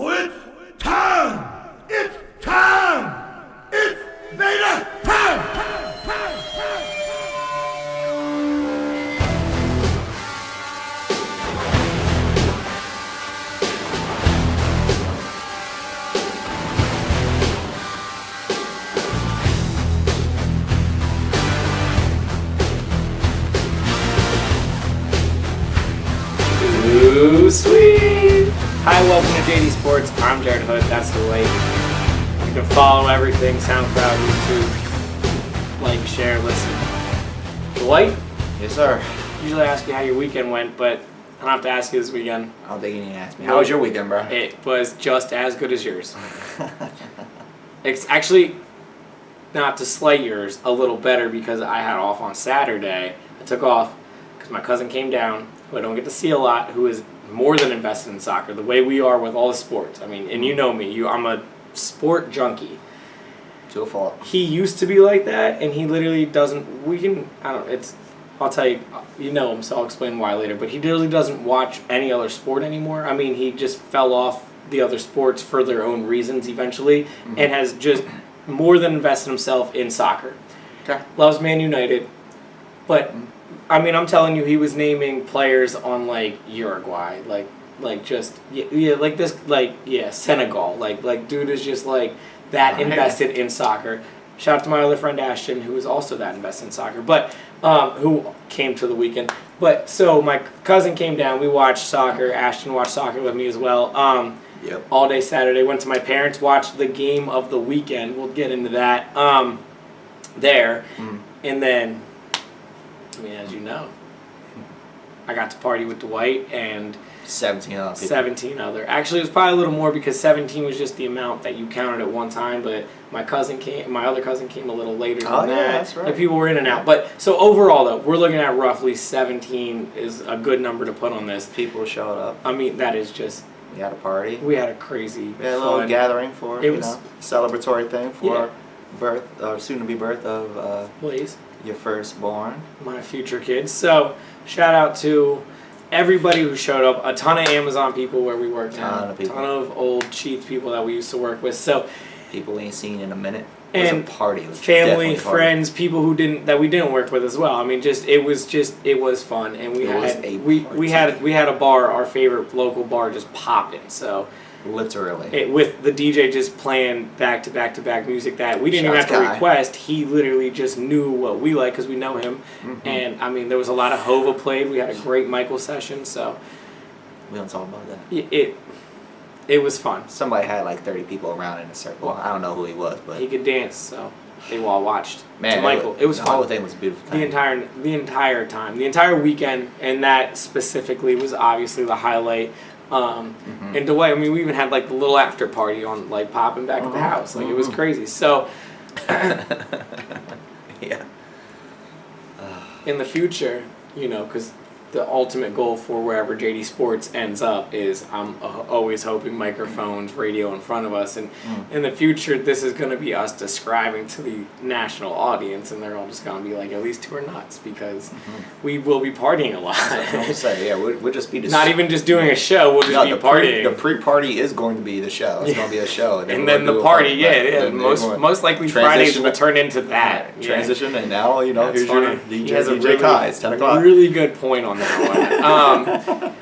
It's time! It's time! It's Vader time! Ooh, sweet! Hi, welcome to JD Sports. I'm Jared Hood. That's Dwight. You can follow everything, SoundCloud, YouTube, like, share, listen. Dwight? Yes, sir. Usually I ask you how your weekend went, but I don't have to ask you this weekend. I don't think you need to ask me. How was your weekend, bro? It was just as good as yours. It's actually, not to slight yours, a little better because I had off on Saturday. I took off because my cousin came down, who I don't get to see a lot, who is more than invested in soccer, the way we are with all the sports. I mean, and you know me, I'm a sport junkie. To a fault. He used to be like that, and he literally doesn't, I'll tell you, you know him, so I'll explain why later, but he literally doesn't watch any other sport anymore. I mean, he just fell off the other sports for their own reasons eventually, and has just more than invested himself in soccer. Okay. Loves Man United, but I mean, I'm telling you, he was naming players on like Uruguay, Senegal, like dude is just like that invested in soccer. Shout out to my other friend Ashton, who is also that invested in soccer, but who came to the weekend. But so my cousin came down, we watched soccer. Ashton watched soccer with me as well. All day Saturday, went to my parents, watched the game of the weekend. We'll get into that and then. I mean, as you know, I got to party with Dwight and 17 other people. 17 other. Actually, it was probably a little more because 17 was just the amount that you counted at one time. But my other cousin came a little later than that. Yeah, that's right. And people were in and out. But so overall, though, we're looking at roughly 17 is a good number to put on this. People showed up. I mean, that is just. We had a party. We had a crazy. We had a little gathering for celebratory thing for soon-to-be birth of Blaze. Your firstborn. My future kids. So, shout out to everybody who showed up. A ton of Amazon people where we worked. Ton of old Chiefs people that we used to work with. So, people we ain't seen in a minute. It was and a party. It was family, friends, people who we didn't work with as well. I mean, it was fun, and we had a bar, our favorite local bar, just popping. So. Literally. With the DJ just playing back to back to back music that we didn't even have to request. He literally just knew what we like because we know him. And I mean, there was a lot of Hova played. We had a great Michael session. So we don't talk about that. It was fun. Somebody had like 30 people around in a circle. I don't know who he was, but he could dance. So they all watched. Man, Michael, it was fun. The whole thing was beautiful. The entire time, the entire weekend, and that specifically was obviously the highlight. And Dwight, I mean, we even had like the little after party on like popping back at the house. Like it was crazy. So yeah. In the future, because the ultimate goal for wherever JD Sports ends up is I'm always hoping microphones, radio in front of us. And in the future, this is going to be us describing to the national audience, and they're all just going to be like, at least two are nuts, because we will be partying a lot. We'll just be not even just doing a show, we'll just be partying. The pre-party is going to be the show. It's going to be a show. And then the party, most likely Fridays will turn into that. Transition, and now, here's funny. your DJ Kai. It's 10 o'clock. Really good point on that one.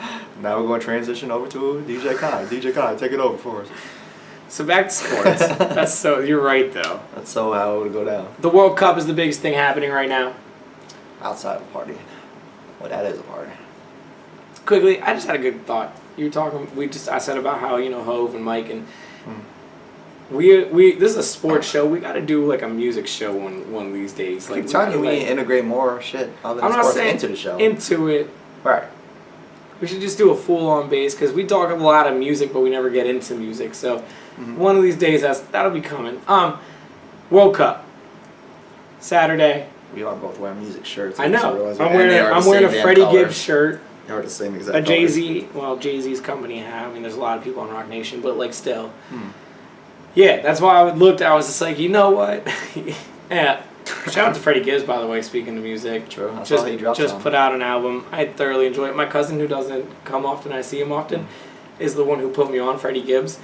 Now we're going to transition over to DJ Kai. DJ Kai, take it over for us. So back to sports. You're right, though. That's so how it would go down. The World Cup is the biggest thing happening right now. Outside of a party. Well, that is a party. Quickly, I just had a good thought. You were talking. I said about how Hove and Mike and we. This is a sports show. We got to do like a music show one of these days. Like, I'm telling you, we need to integrate more shit other than sports into the show. Into it. Right. We should just do a full-on bass because we talk a lot of music, but we never get into music. So one of these days, that'll be coming. World Cup. Saturday. We are both wearing music shirts. I know. I'm wearing a Freddie Gibbs shirt. They are the same exact A Jay-Z. Well, Jay-Z's company. I mean, there's a lot of people on Rock Nation, but like still. Yeah, that's why I looked. I was just like, you know what? Yeah. Shout out to Freddie Gibbs, by the way, speaking of music. True. Just put out an album. I thoroughly enjoy it. My cousin, who doesn't come often, I see him often, is the one who put me on, Freddie Gibbs.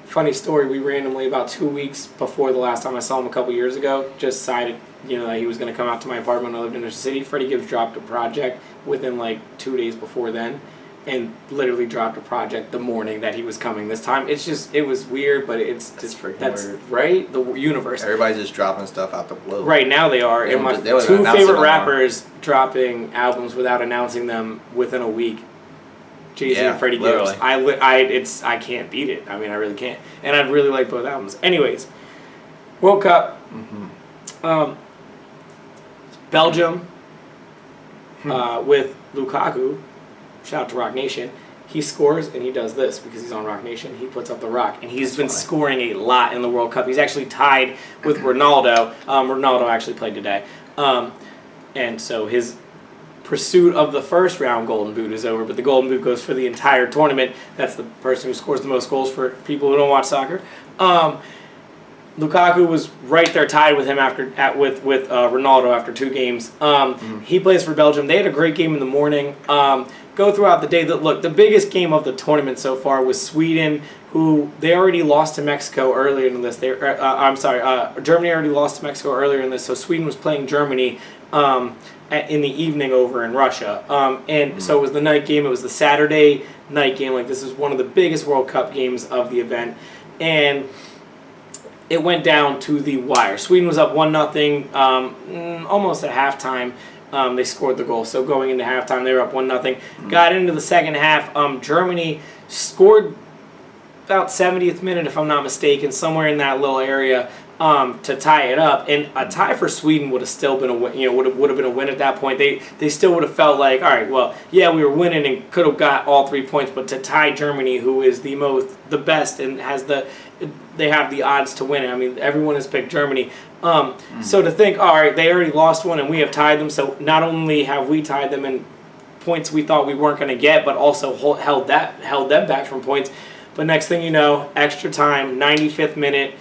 Funny story, we randomly, about 2 weeks before the last time I saw him a couple years ago, just decided, that he was going to come out to my apartment when I lived in the city. Freddie Gibbs dropped a project within 2 days before then, and literally dropped a project the morning that he was coming this time. It was weird, but that's weird. Right? The universe. Everybody's just dropping stuff out the blue. Right now they are. And my two favorite rappers dropping albums without announcing them within a week. Jay-Z and Freddie Gibbs. I can't beat it. I mean, I really can't. And I really like both albums. Anyways, World Cup. Belgium with Lukaku. Shout out to Rock Nation. He scores and he does this because he's on Rock Nation. He puts up the rock. And he's been scoring a lot in the World Cup. He's actually tied with Ronaldo. Ronaldo actually played today. And so his pursuit of the first round Golden Boot is over, but the Golden Boot goes for the entire tournament. That's the person who scores the most goals for people who don't watch soccer. Lukaku was right there tied with him with Ronaldo after 2 games. He plays for Belgium. They had a great game in the morning. Go throughout the day. Look, the biggest game of the tournament so far was Sweden, who they already lost to Mexico earlier in this. Germany already lost to Mexico earlier in this, so Sweden was playing Germany in the evening over in Russia. So it was the night game. It was the Saturday night game. This is one of the biggest World Cup games of the event. And it went down to the wire. Sweden was up 1-0 almost at halftime. They scored the goal. So going into halftime, they were up 1-0. Got into the second half. Germany scored about 70th minute, if I'm not mistaken, somewhere in that little area to tie it up. And a tie for Sweden would have still been a win. Would have been a win at that point. They still would have felt like, all right, well, yeah, we were winning and could have got all 3 points, but to tie Germany, who is the best and they have the odds to win it. I mean, everyone has picked Germany. So to think, all right, they already lost one and we have tied them, so not only have we tied them in points we thought we weren't going to get, but also held them back from points. But next thing you know, extra time, 95th minute,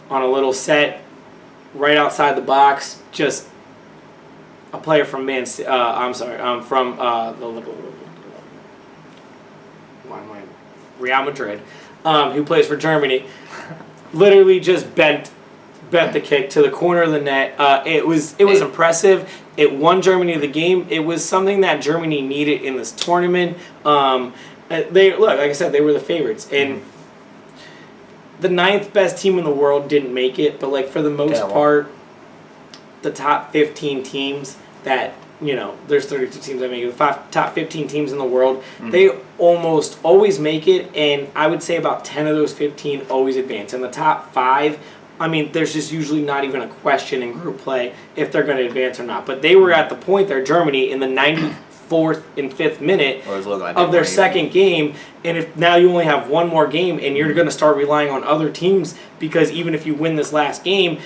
on a little set, right outside the box, just a player from Real Madrid, who plays for Germany, literally just bent the kick to the corner of the net. It was impressive. It won Germany the game. It was something that Germany needed in this tournament. Like I said, they were the favorites, and the 9th best team in the world didn't make it. But for the most part, the top 15 teams that there's 32 teams that make it. The top 15 teams in the world, they almost always make it, and I would say about 10 of those 15 always advance. In the top 5, I mean, there's just usually not even a question in group play if they're going to advance or not. But they were at the point there, Germany, in the 94th and 5th minute of their second game, and if now you only have one more game and you're going to start relying on other teams, because even if you win this last game,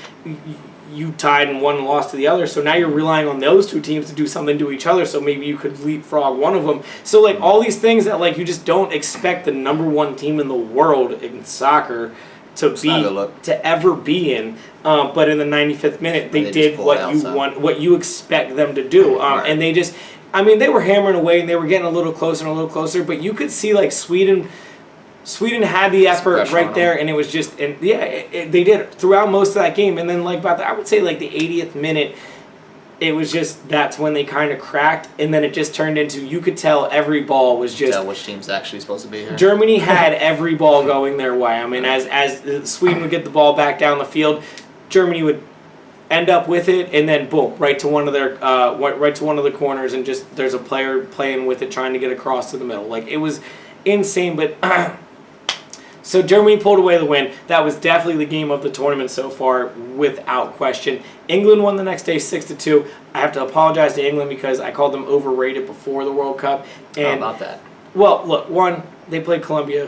you tied and one lost to the other, so now you're relying on those 2 teams to do something to each other, so maybe you could leapfrog one of them. So all these things that you just don't expect the number 1 team in the world in soccer to ever be in, but in the 95th minute they did what you expect them to do, and they just, I mean, they were hammering away and they were getting a little closer, but you could see Sweden had the effort right there, and it was just, and they did throughout most of that game, and then I would say the 80th minute, it was just, that's when they kind of cracked, and then it just turned into, you could tell every ball was just... Tell which team's actually supposed to be here. Germany had every ball going their way. I mean, as Sweden would get the ball back down the field, Germany would end up with it, and then boom, right to one of the corners, and just there's a player playing with it, trying to get across to the middle. It was insane, but... So Germany pulled away the win. That was definitely the game of the tournament so far, without question. England won the next day 6-2. I have to apologize to England because I called them overrated before the World Cup. And, how about that? Well, look, one, they played Panama,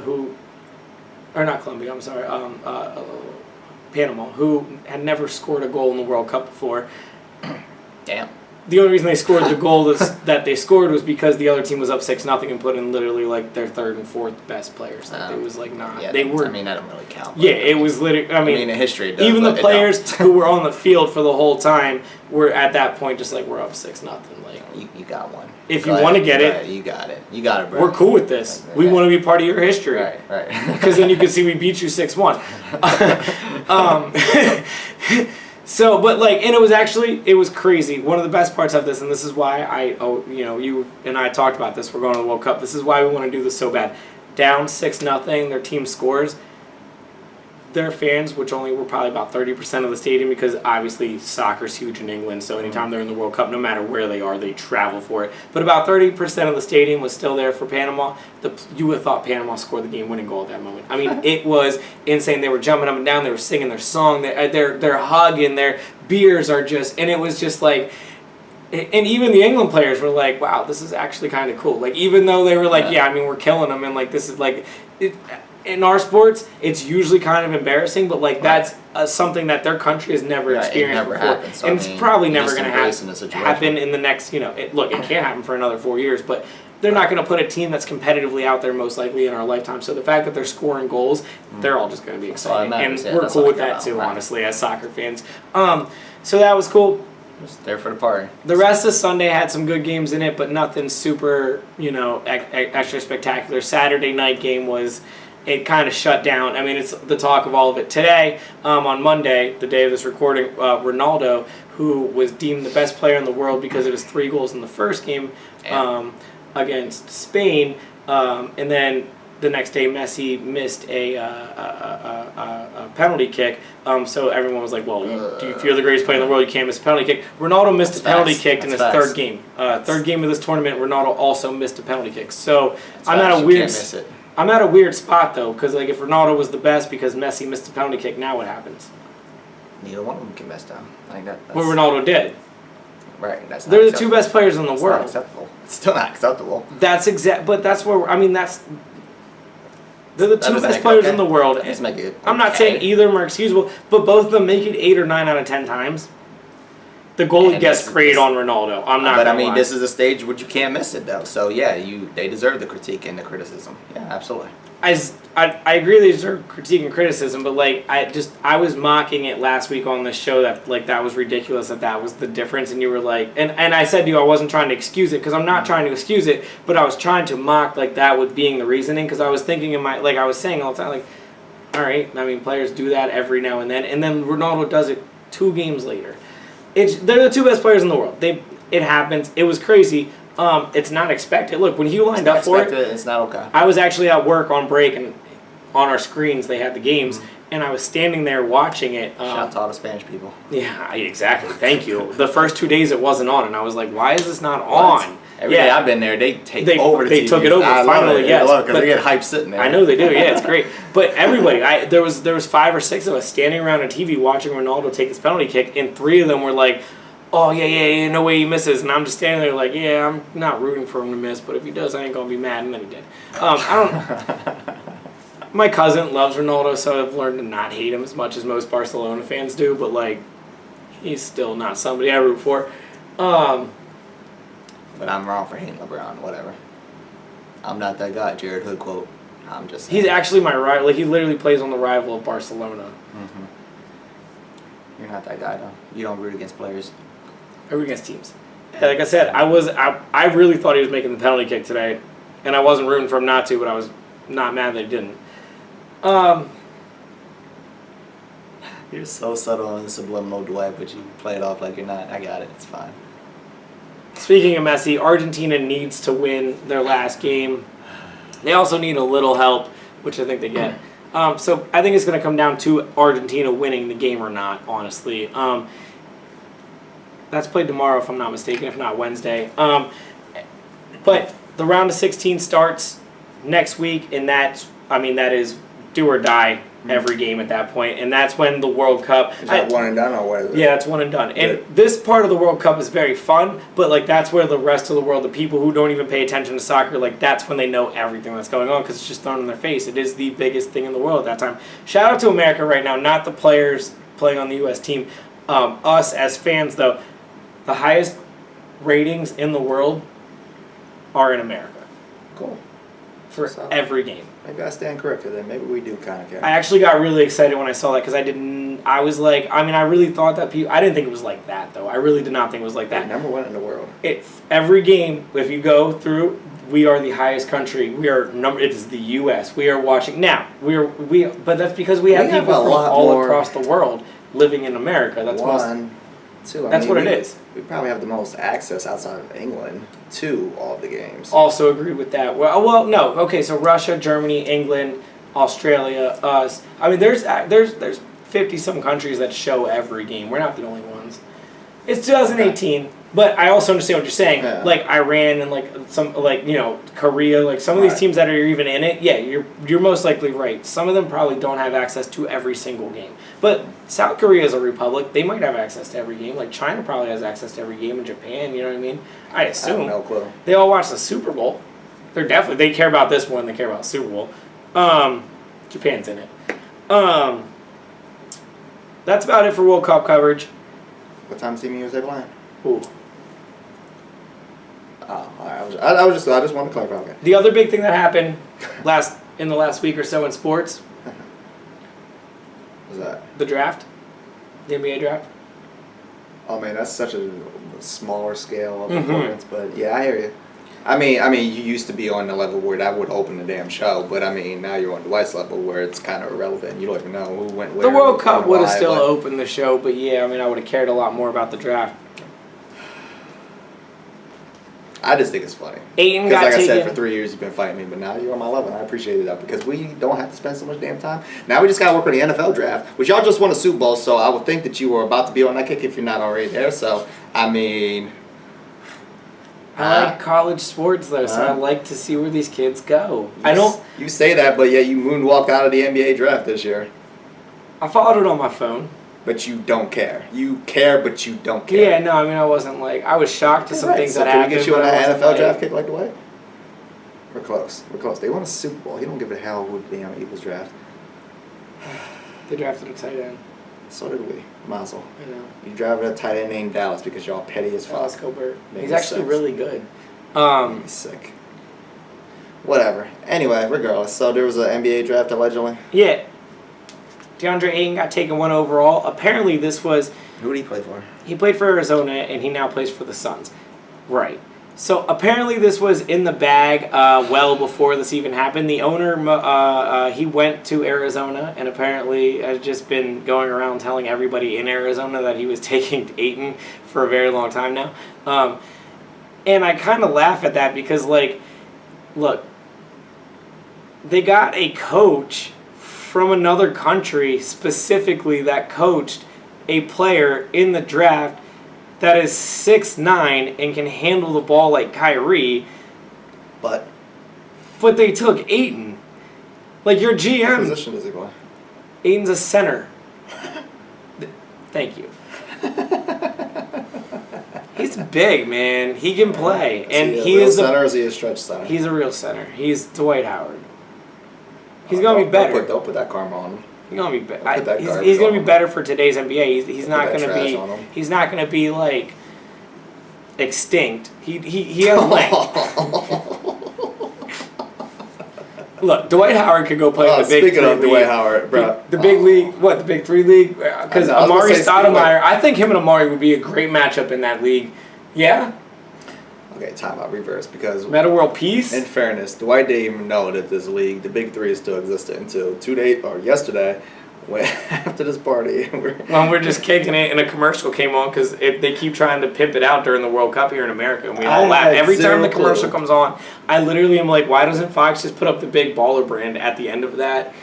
who had never scored a goal in the World Cup before. Damn. the only reason they scored the goal that they scored was because the other team was up 6-0 and put in literally like their third and fourth best players. Like, it was like not. Yeah, they were. I mean, that don't really count. Yeah, it was literally. I mean, in history, it does, even the but players who were on the field for the whole time were at that point just like we're up 6-0. Like you got one. If you want to get it, you got it. You got it, bro. We're cool with this. We want to be part of your history. Right. Because then you can see we beat you 6-1. So, but like, and it was crazy. One of the best parts of this, and this is why you and I talked about this. We're going to the World Cup. This is why we want to do this so bad. Down 6-0, their team scores. Their fans, which only were probably about 30% of the stadium, because obviously soccer's huge in England, so anytime they're in the World Cup, no matter where they are, they travel for it. But about 30% of the stadium was still there for Panama. You would have thought Panama scored the game-winning goal at that moment. I mean, it was insane. They were jumping up and down. They were singing their song. They're hugging. Their beers are just... And it was just like... And even the England players were like, wow, this is actually kind of cool. Like, even though they were like, yeah, I mean, we're killing them, and like, this is like... In our sports, it's usually kind of embarrassing, but like that's something that their country has never experienced before, happened, so and it's probably never going to happen in the next. It can't happen for another 4 years, but they're not going to put a team that's competitively out there most likely in our lifetime. So the fact that they're scoring goals, they're all just going to be exciting, and we're cool with that too, honestly, as soccer fans. So that was cool. Just there for the party. The rest of Sunday had some good games in it, but nothing super, extra spectacular. Saturday night game was. It kind of shut down. I mean, it's the talk of all of it. Today, on Monday, the day of this recording, Ronaldo, who was deemed the best player in the world because of his 3 goals in the first game against Spain, and then the next day Messi missed a penalty kick. So everyone was like, well, do you feel the greatest player in the world? You can't miss a penalty kick. Ronaldo missed a penalty kick in his third game. Third game of this tournament, Ronaldo also missed a penalty kick. So I'm at a weird spot, though, because like if Ronaldo was the best because Messi missed a penalty kick, now what happens? Neither one of them can mess down. Like that's what Ronaldo did. Right. That's they're the 2 best players in the world. Not acceptable. It's still not acceptable. But that's where they're the 2 best players in the world. Just make it. I'm not saying either of them are excusable, but both of them make it 8 or 9 out of 10 times. The goalie gets great on Ronaldo. I'm not. But I mean, this is a stage where you can't miss it, though. So yeah, they deserve the critique and the criticism. Yeah, absolutely. I agree they deserve critique and criticism, but like I was mocking it last week on the show that like that was ridiculous, that was the difference, and you were like, and I said to you I wasn't trying to excuse it because I'm not trying to excuse it, but I was trying to mock like that with being the reasoning because I was thinking in my I was saying all the time like, all right, I mean players do that every now and then Ronaldo does it 2 games later. They're the 2 best players in the world. It happens. It was crazy. It's not expected. Look, when Hugh lined up for it, it's not okay. I was actually at work on break, and on our screens they had the games, and I was standing there watching it. Shout out to all the Spanish people. Yeah, exactly. Thank you. The first 2 days it wasn't on, and I was like, why is this not on? Every day I've been there, they take over the TV. They took it over, finally, yes. Because they get hyped sitting there. I know they do, yeah, it's great. But everybody, there was 5 or 6 of us standing around a TV watching Ronaldo take his penalty kick, and 3 of them were like, oh, yeah, no way he misses. And I'm just standing there like, yeah, I'm not rooting for him to miss, but if he does, I ain't going to be mad. And then he did. My cousin loves Ronaldo, so I've learned to not hate him as much as most Barcelona fans do, but, like, he's still not somebody I root for. But I'm wrong for hating LeBron, whatever. I'm not that guy, Jared Hood quote. I'm just saying. He's actually my rival. Like, he literally plays on the rival of Barcelona. Mm-hmm. You're not that guy, though. You don't root against players. I root against teams. Like I said, I really thought he was making the penalty kick today, and I wasn't rooting for him not to, but I was not mad that he didn't. You're so subtle and subliminal, Dwight, but you play it off like you're not. I got it. It's fine. Speaking of Messi, Argentina needs to win their last game. They also need a little help, which I think they get. So I think it's going to come down to Argentina winning the game or not, honestly. That's played tomorrow, if I'm not mistaken, if not Wednesday. But the round of 16 starts next week, and that is do or die every game at that point, and that's when the World Cup. Is that one and done or what is it? Yeah, it's one and done. And this part of the World Cup is very fun, but like that's where the rest of the world, the people who don't even pay attention to soccer, like that's when they know everything that's going on because it's just thrown in their face. It is the biggest thing in the world at that time. Shout out to America right now, not the players playing on the U.S. team. Us as fans, though, the highest ratings in the world are in America Cool. for So- every game. Maybe I stand corrected then. Maybe we do kind of care. I actually got really excited when I saw that because I was like, I mean, I really thought that I didn't think it was like that though. I really did not think it was like that. Number one in the world. It's every game, if you go through, we are the highest country. It is the U.S. We are watching now. But that's because we have people from all across the world living in America. That's what it is. We probably have the most access outside of England to all of the games. Also agreed with that. Well, no. Okay, so Russia, Germany, England, Australia, us. I mean, there's 50-some countries that show every game. We're not the only ones. It's 2018, but I also understand what you're saying. Yeah. Like Iran and like some Korea, like some of these teams that are even in it. Yeah, you're most likely right. Some of them probably don't have access to every single game. But South Korea is a republic. They might have access to every game. Like China probably has access to every game in Japan. You know what I mean? I assume. I have no clue. They all watch the Super Bowl. They care about this more than they care about the Super Bowl. Japan's in it. That's about it for World Cup coverage. What time is Team USA playing? Ooh. Oh, I just wanted to clarify. Okay. The other big thing that happened in the last week or so in sports, What's that? the draft, the NBA draft. Oh man, that's such a smaller scale of importance, but yeah, I hear you. I mean, you used to be on the level where that would open the damn show, but I mean, now you're on Dwight's level where it's kind of irrelevant. You don't even know who went where. The World Cup would have why, still but opened the show, but yeah, I mean, I would have cared a lot more about the draft. I just think it's funny. Ayton Because got like I taken. said, for 3 years you've been fighting me, but now you're on my level, and I appreciate that because we don't have to spend so much damn time. Now we just got to work on the NFL draft, which y'all just won a Super Bowl, so I would think that you were about to be on that kick if you're not already there. So, I mean... I like college sports though, so I like to see where these kids go. You say that, but yet you moonwalked out of the NBA draft this year. I followed it on my phone. But you don't care. You care, but you don't care. Yeah, no, I mean, I wasn't like, I was shocked to some things so that can happened. we get you on but I an wasn't NFL like- draft kick like Dwight? We're close. We're close. They won a Super Bowl. He don't give a hell who the damn Eagles draft. They drafted a tight end. So did we. Mazel. I know. You drafted a tight end named Dallas because y'all petty as fuck. Dallas Gobert. Make He's me actually sick. really good. Make me sick. Whatever. Anyway, regardless. So there was an NBA draft allegedly. Yeah. DeAndre Ayton got taken 1 overall. Apparently this was... Who did he play for? He played for Arizona, and he now plays for the Suns. Right. So apparently this was in the bag well before this even happened. The owner, he went to Arizona, and apparently has just been going around telling everybody in Arizona that he was taking Ayton for a very long time now. And I kind of laugh at that because, like, look, they got a coach from another country specifically that coached a player in the draft that is 6'9" and can handle the ball like Kyrie, But but they took Ayton. Like, your what GM, position does he play? Ayton's a center. Thank you. He's big, man. He can play. And is he he a real is center or is he a stretch center? he's a real center. He's Dwight Howard. He's going to be better. Don't put that karma on him. He's gonna be Put that better. garbage He's gonna on be him. better for today's NBA. He's not that gonna trash be. on him. He's not gonna be like extinct. He has length. Look, Dwight Howard could go play in the big Speaking three of league. Dwight Howard, bro. The big league, what, the big 3 league? Because I was gonna Amari say, Stoudemire, I think him and Amari would be a great matchup in that league. Yeah? Okay, time out, reverse, because Meta World Peace? in fairness, Dwight didn't even know that this league, the Big Three, still existed until yesterday, when after this party. When we're just kicking it and a commercial came on because they keep trying to pimp it out during the World Cup here in America, and we all I laugh. had Every time zero the commercial clue. comes on, I literally am like, why doesn't Fox just put up the big baller brand at the end of that?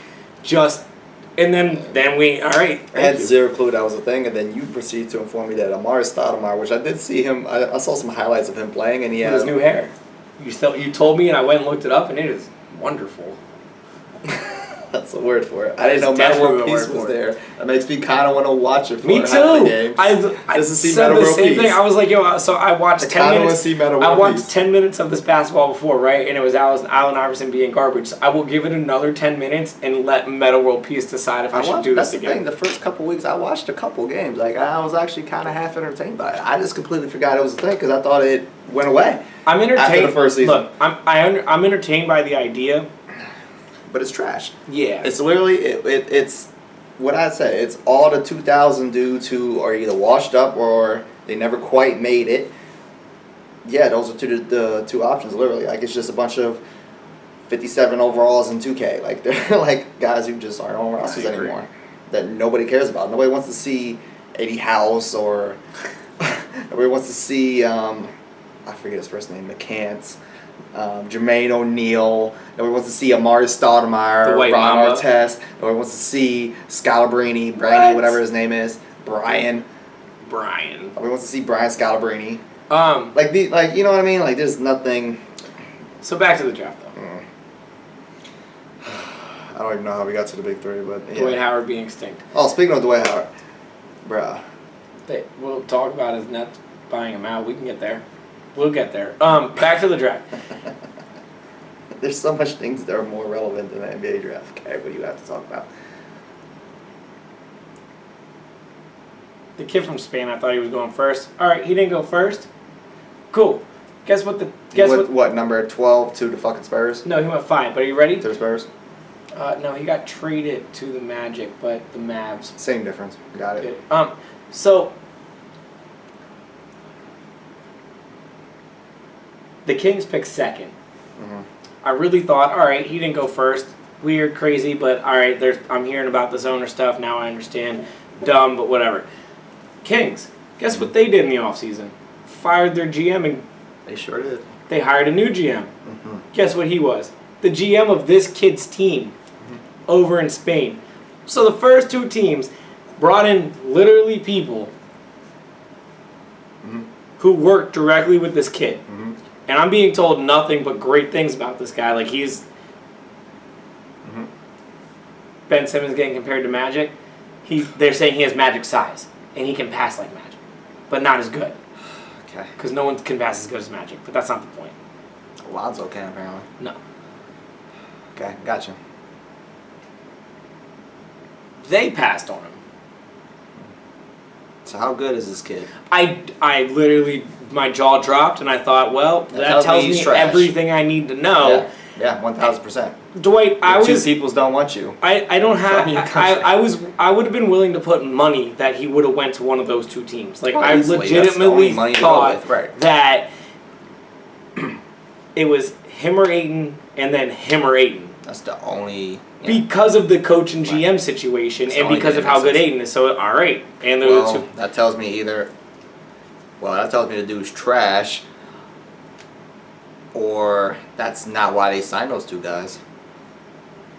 And then we, all right, I had thank you. zero clue that was a thing, and then you proceed to inform me that Amari Stoudemire, which I did see him, I saw some highlights of him playing, and he With had his new hair. You told me, and I went and looked it up, and it is wonderful. That's the word for it. I didn't know That's Melo World definitely the Peace word was for it. there. That makes me kind of want to watch it for Me half the too. game. I Just to see said Melo the World same Peace. thing. I was like, yo, so I watched I 10 kinda wanna minutes. see Melo I World watched Peace. 10 minutes of this basketball before, right? And it was Allen Iverson being garbage. So I will give it another 10 minutes and let Melo World Peace decide if I should do That's this the again. thing. The first couple weeks, I watched a couple games. Like I was actually kind of half entertained by it. I just completely forgot it was a thing because I thought it went away. I'm entertained. After the first season. Look, I'm entertained by the idea. But it's trash. Yeah. It's literally it's what I say. It's all the 2000 dudes who are either washed up or they never quite made it. Yeah, those are the two options. Literally, like it's just a bunch of 57 overalls in 2K. Like they're like guys who just aren't on rosters anymore. That nobody cares about. Nobody wants to see Eddie House or nobody wants to see I forget his first name, McCants. Jermaine O'Neal. Nobody wants to see Amari Stoudemire, Dwight Ron Howard. Artest. Nobody wants to see Scalabrine, Brandy, whatever his name is, Brian. Nobody wants to see Brian Scalabrine. Like you know what I mean? Like there's nothing. So back to the draft though. I don't even know how we got to the big three, but yeah. Dwight Howard being extinct. Oh, speaking of Dwight Howard, bruh. We'll talk about his Nets buying him out. We can get there. We'll get there. Back to the draft. There's so much things that are more relevant than the NBA draft. Okay, what do you have to talk about? The kid from Spain, I thought he was going first. All right, he didn't go first. Cool. Guess what? What number 12 to the fucking Spurs? No, he went 5. But are you ready? To the Spurs? No, he got traded to the Magic, but the Mavs. Same difference. Got it. So the Kings picked second. Mm-hmm. I really thought, all right, he didn't go first. Weird, crazy, but all right. I'm hearing about this owner stuff now. I understand. Dumb, but whatever. Kings. Guess what they did in the offseason? Fired their GM and They sure did. they hired a new GM. Mm-hmm. Guess what he was? The GM of this kid's team over in Spain. So the first two teams brought in literally people who worked directly with this kid. Mm-hmm. And I'm being told nothing but great things about this guy. Like he's Ben Simmons getting compared to Magic. They're saying he has Magic size and he can pass like Magic, but not as good. Okay. Because no one can pass as good as Magic. But that's not the point. Lonzo can apparently. No. Okay, gotcha. They passed on him. So how good is this kid? I literally, my jaw dropped and I thought, well, that tells me tells he's me trash. everything I need to know. Yeah, 1,000%. Dwight, Two peoples don't want you. I don't have. From your country. I would have been willing to put money that he would have went to one of those two teams. Like Oh, I easily. That's the legitimately only money to go thought with, right. that it was him or Ayton, and then him or Ayton. That's the only. Because of the coach and GM situation, That's the and only because thing of that how makes good sense. Ayton is. So all right, and there Well, were two. that tells me either. Well, that tells me the dude's trash, or that's not why they signed those two guys.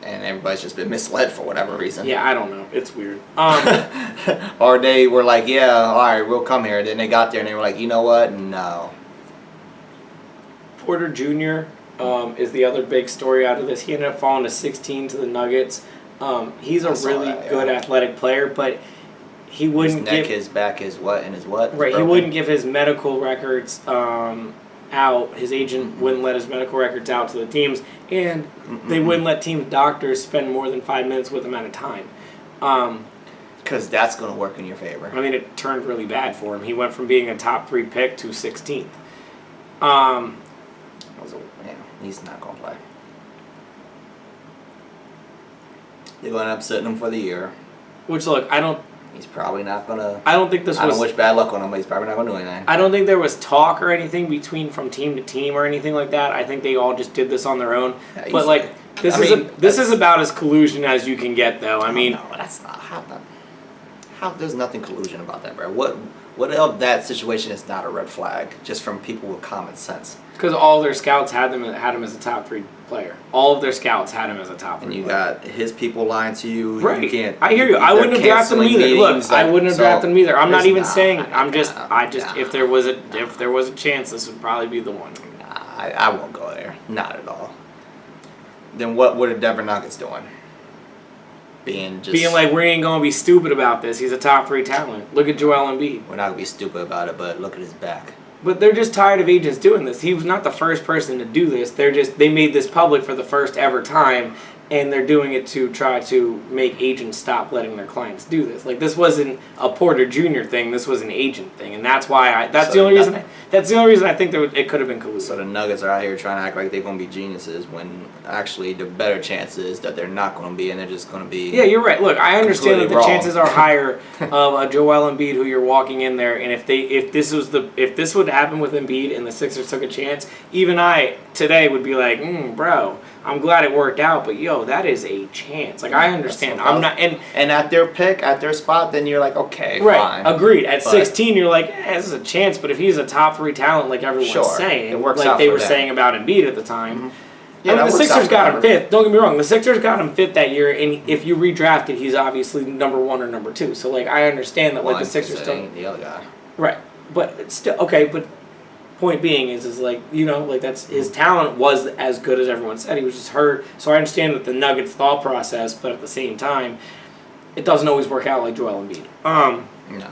And everybody's just been misled for whatever reason. Yeah, I don't know. It's weird. Or they were like, yeah, all right, we'll come here. Then they got there and they were like, you know what? No. Porter Jr. Is the other big story out of this. He ended up falling to 16 to the Nuggets. He's a saw really that, yeah. good athletic player, but he His wouldn't neck, give his back, his what, and his what? is right. He broken. wouldn't give his medical records out. His agent wouldn't let his medical records out to the teams, and they wouldn't let team doctors spend more than 5 minutes with him at a time. Because that's going to work in your favor. I mean, it turned really bad for him. He went from being a top 3 pick to 16th. He's not going to play. They're going to end up sitting him for the year. Which look, He's probably not going to. I don't think this I was. don't wish bad luck on him, but he's probably not going to do anything. I don't think there was talk or anything from team to team or anything like that. I think they all just did this on their own. Yeah, But like this is about as collusion as you can get, though. I mean, no, that's not how. There's nothing collusion about that, bro. What of that situation is not a red flag? Just from people with common sense. because all their scouts had him as a top 3 player. All of their scouts had him as a top 3 And you player. got his people lying to you. Right. You can't. I hear you. I wouldn't have drafted him either. Look, I wouldn't have drafted him either. I'm not even saying. If there was a chance, this would probably be the one. I won't go there. Not at all. Then what were the Denver Nuggets doing? being like, we ain't gonna be stupid about this. He's a top 3 talent. Look at Joel Embiid. We're not gonna be stupid about it, but look at his back. But they're just tired of agents doing this. He was not the first person to do this. They made this public for the first ever time, and they're doing it to try to make agents stop letting their clients do this. Like, this wasn't a Porter Jr. thing. This was an agent thing, and that's why that's the only reason I think it could have been collusive. So the Nuggets are out here trying to act like they're gonna be geniuses when actually the better chance is that they're not gonna be, and they're just gonna be. Yeah, you're right. Look, I understand that the wrong. chances are higher of a Joel Embiid who you're walking in there, and if this would happen with Embiid and the Sixers took a chance, even I today would be like, bro, I'm glad it worked out, but yo, that is a chance. Like, I understand. I'm not and at their pick, at their spot, then you're like, okay, right, fine. Agreed. At 16, you're like, this is a chance, but if he's a top 3 talent, like everyone's saying, it works like out they for were them. saying about Embiid at the time. Mm-hmm. Yeah, the Sixers got him 5th. Don't get me wrong. The Sixers got him 5th that year, and if you redrafted, he's obviously number 1 or number 2. So, like, I understand that, like, the Sixers still ain't the other guy. Right, but it's still okay. But point being is like, you know, like, that's his talent was as good as everyone said. He was just hurt. So I understand that the Nuggets thought process, but at the same time, it doesn't always work out like Joel Embiid. No.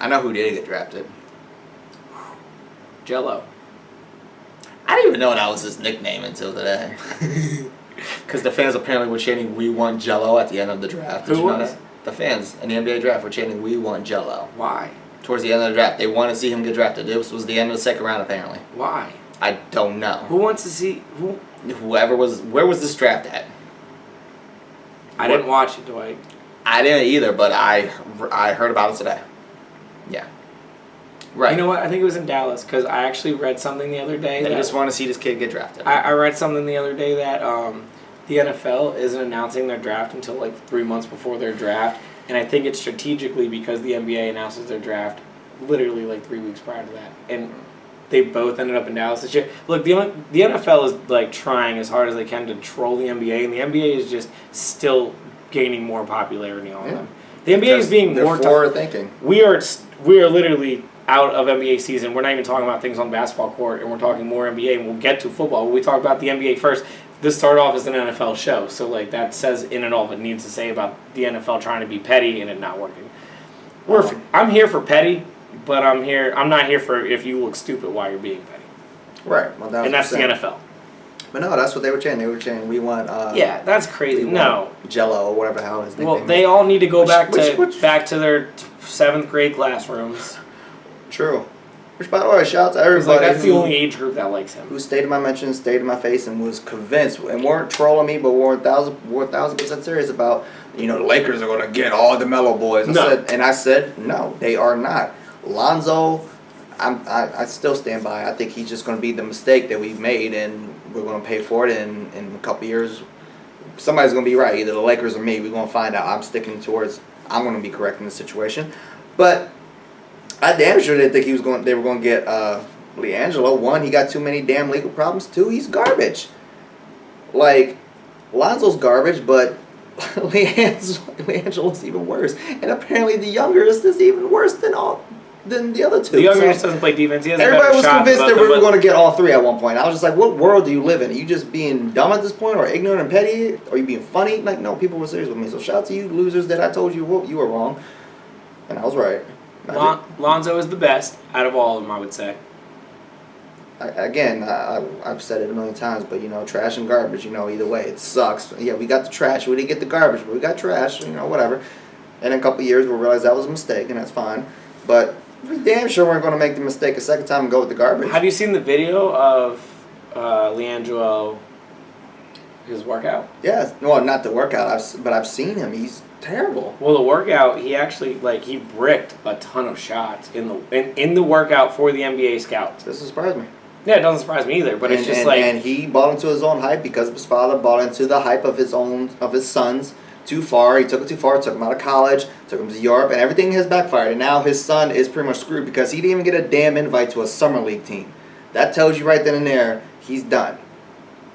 I know who did get drafted. Jello. I didn't even know that was his nickname until today. Because the fans apparently were chanting, "We want Jello" at the end of the draft. Did Who you know was? that? The fans in the NBA draft were chanting, "We want Jello." Why? Towards the end of the draft. They want to see him get drafted. This was the end of the second round, apparently. Why? I don't know. Who wants to see who? Whoever was... Where was this draft at? I didn't watch it, Dwight. I didn't either, but I heard about it today. Yeah. Right. You know what? I think it was in Dallas because I actually read something the other day. They that just want to see this kid get drafted. I read something the other day that the NFL isn't announcing their draft until like 3 months before their draft, and I think it's strategically because the NBA announces their draft literally like 3 weeks prior to that, and they both ended up in Dallas this year. Look, the NFL is like trying as hard as they can to troll the NBA, and the NBA is just still gaining more popularity on them. The NBA is being more forward thinking. We are literally out of NBA season. We're not even talking about things on the basketball court, and we're talking more NBA, and we'll get to football. When we talk about the NBA first, this started off as an NFL show, so like that says in and all of it needs to say about the NFL trying to be petty and it not working. I'm here for petty, but I'm not here for if you look stupid while you're being petty. Right. Well, and that's the NFL. But no, that's what they were chanting. They were chanting, "We want." Yeah, that's crazy. No, Jello or whatever the hell his name. Well, they all need to go back to their 7th grade classrooms. True. Which, by the way, shout out to everybody. Like, that's the only age group that likes him. Who stayed in my mentions, stayed in my face, and was convinced, and weren't trolling me, but were 1,000% serious about, the Lakers are going to get all the Melo boys. I said, no, they are not. Lonzo, I still stand by. I think he's just going to be the mistake that we've made, and we're going to pay for it in a couple years. Somebody's going to be right. Either the Lakers or me. We're going to find out. I'm sticking towards I'm going to be correct in the situation. But I damn sure didn't think they were going to get LiAngelo. 1, he got too many damn legal problems. 2, he's garbage. Like, Lonzo's garbage, but LiAngelo's even worse. And apparently the youngest is even worse than the other 2. The youngest doesn't play defense. He has everybody was convinced that we were going to get all 3 at one point. I was just like, what world do you live in? Are you just being dumb at this point, or ignorant and petty? Are you being funny? Like, no, people were serious with me. So shout out to you losers that I told you you were wrong. And I was right. Lonzo is the best out of all of them, I would say. I've said it a million times, but trash and garbage, either way, it sucks. Yeah, we got the trash. We didn't get the garbage, but we got trash, whatever. And in a couple of years, we'll realize that was a mistake, and that's fine. But we damn sure weren't going to make the mistake a second time and go with the garbage. Have you seen the video of LiAngelo, his workout? Yeah, well, not the workout, but I've seen him. He's terrible. Well, the workout, he actually he bricked a ton of shots in the workout for the NBA scouts. Doesn't surprise me. Yeah, it doesn't surprise me either. But it's just and he bought into his own hype because of his father. Bought into the hype of his sons too far. He took it too far. Took him out of college. Took him to Europe, and everything has backfired. And now his son is pretty much screwed because he didn't even get a damn invite to a summer league team. That tells you right then and there he's done.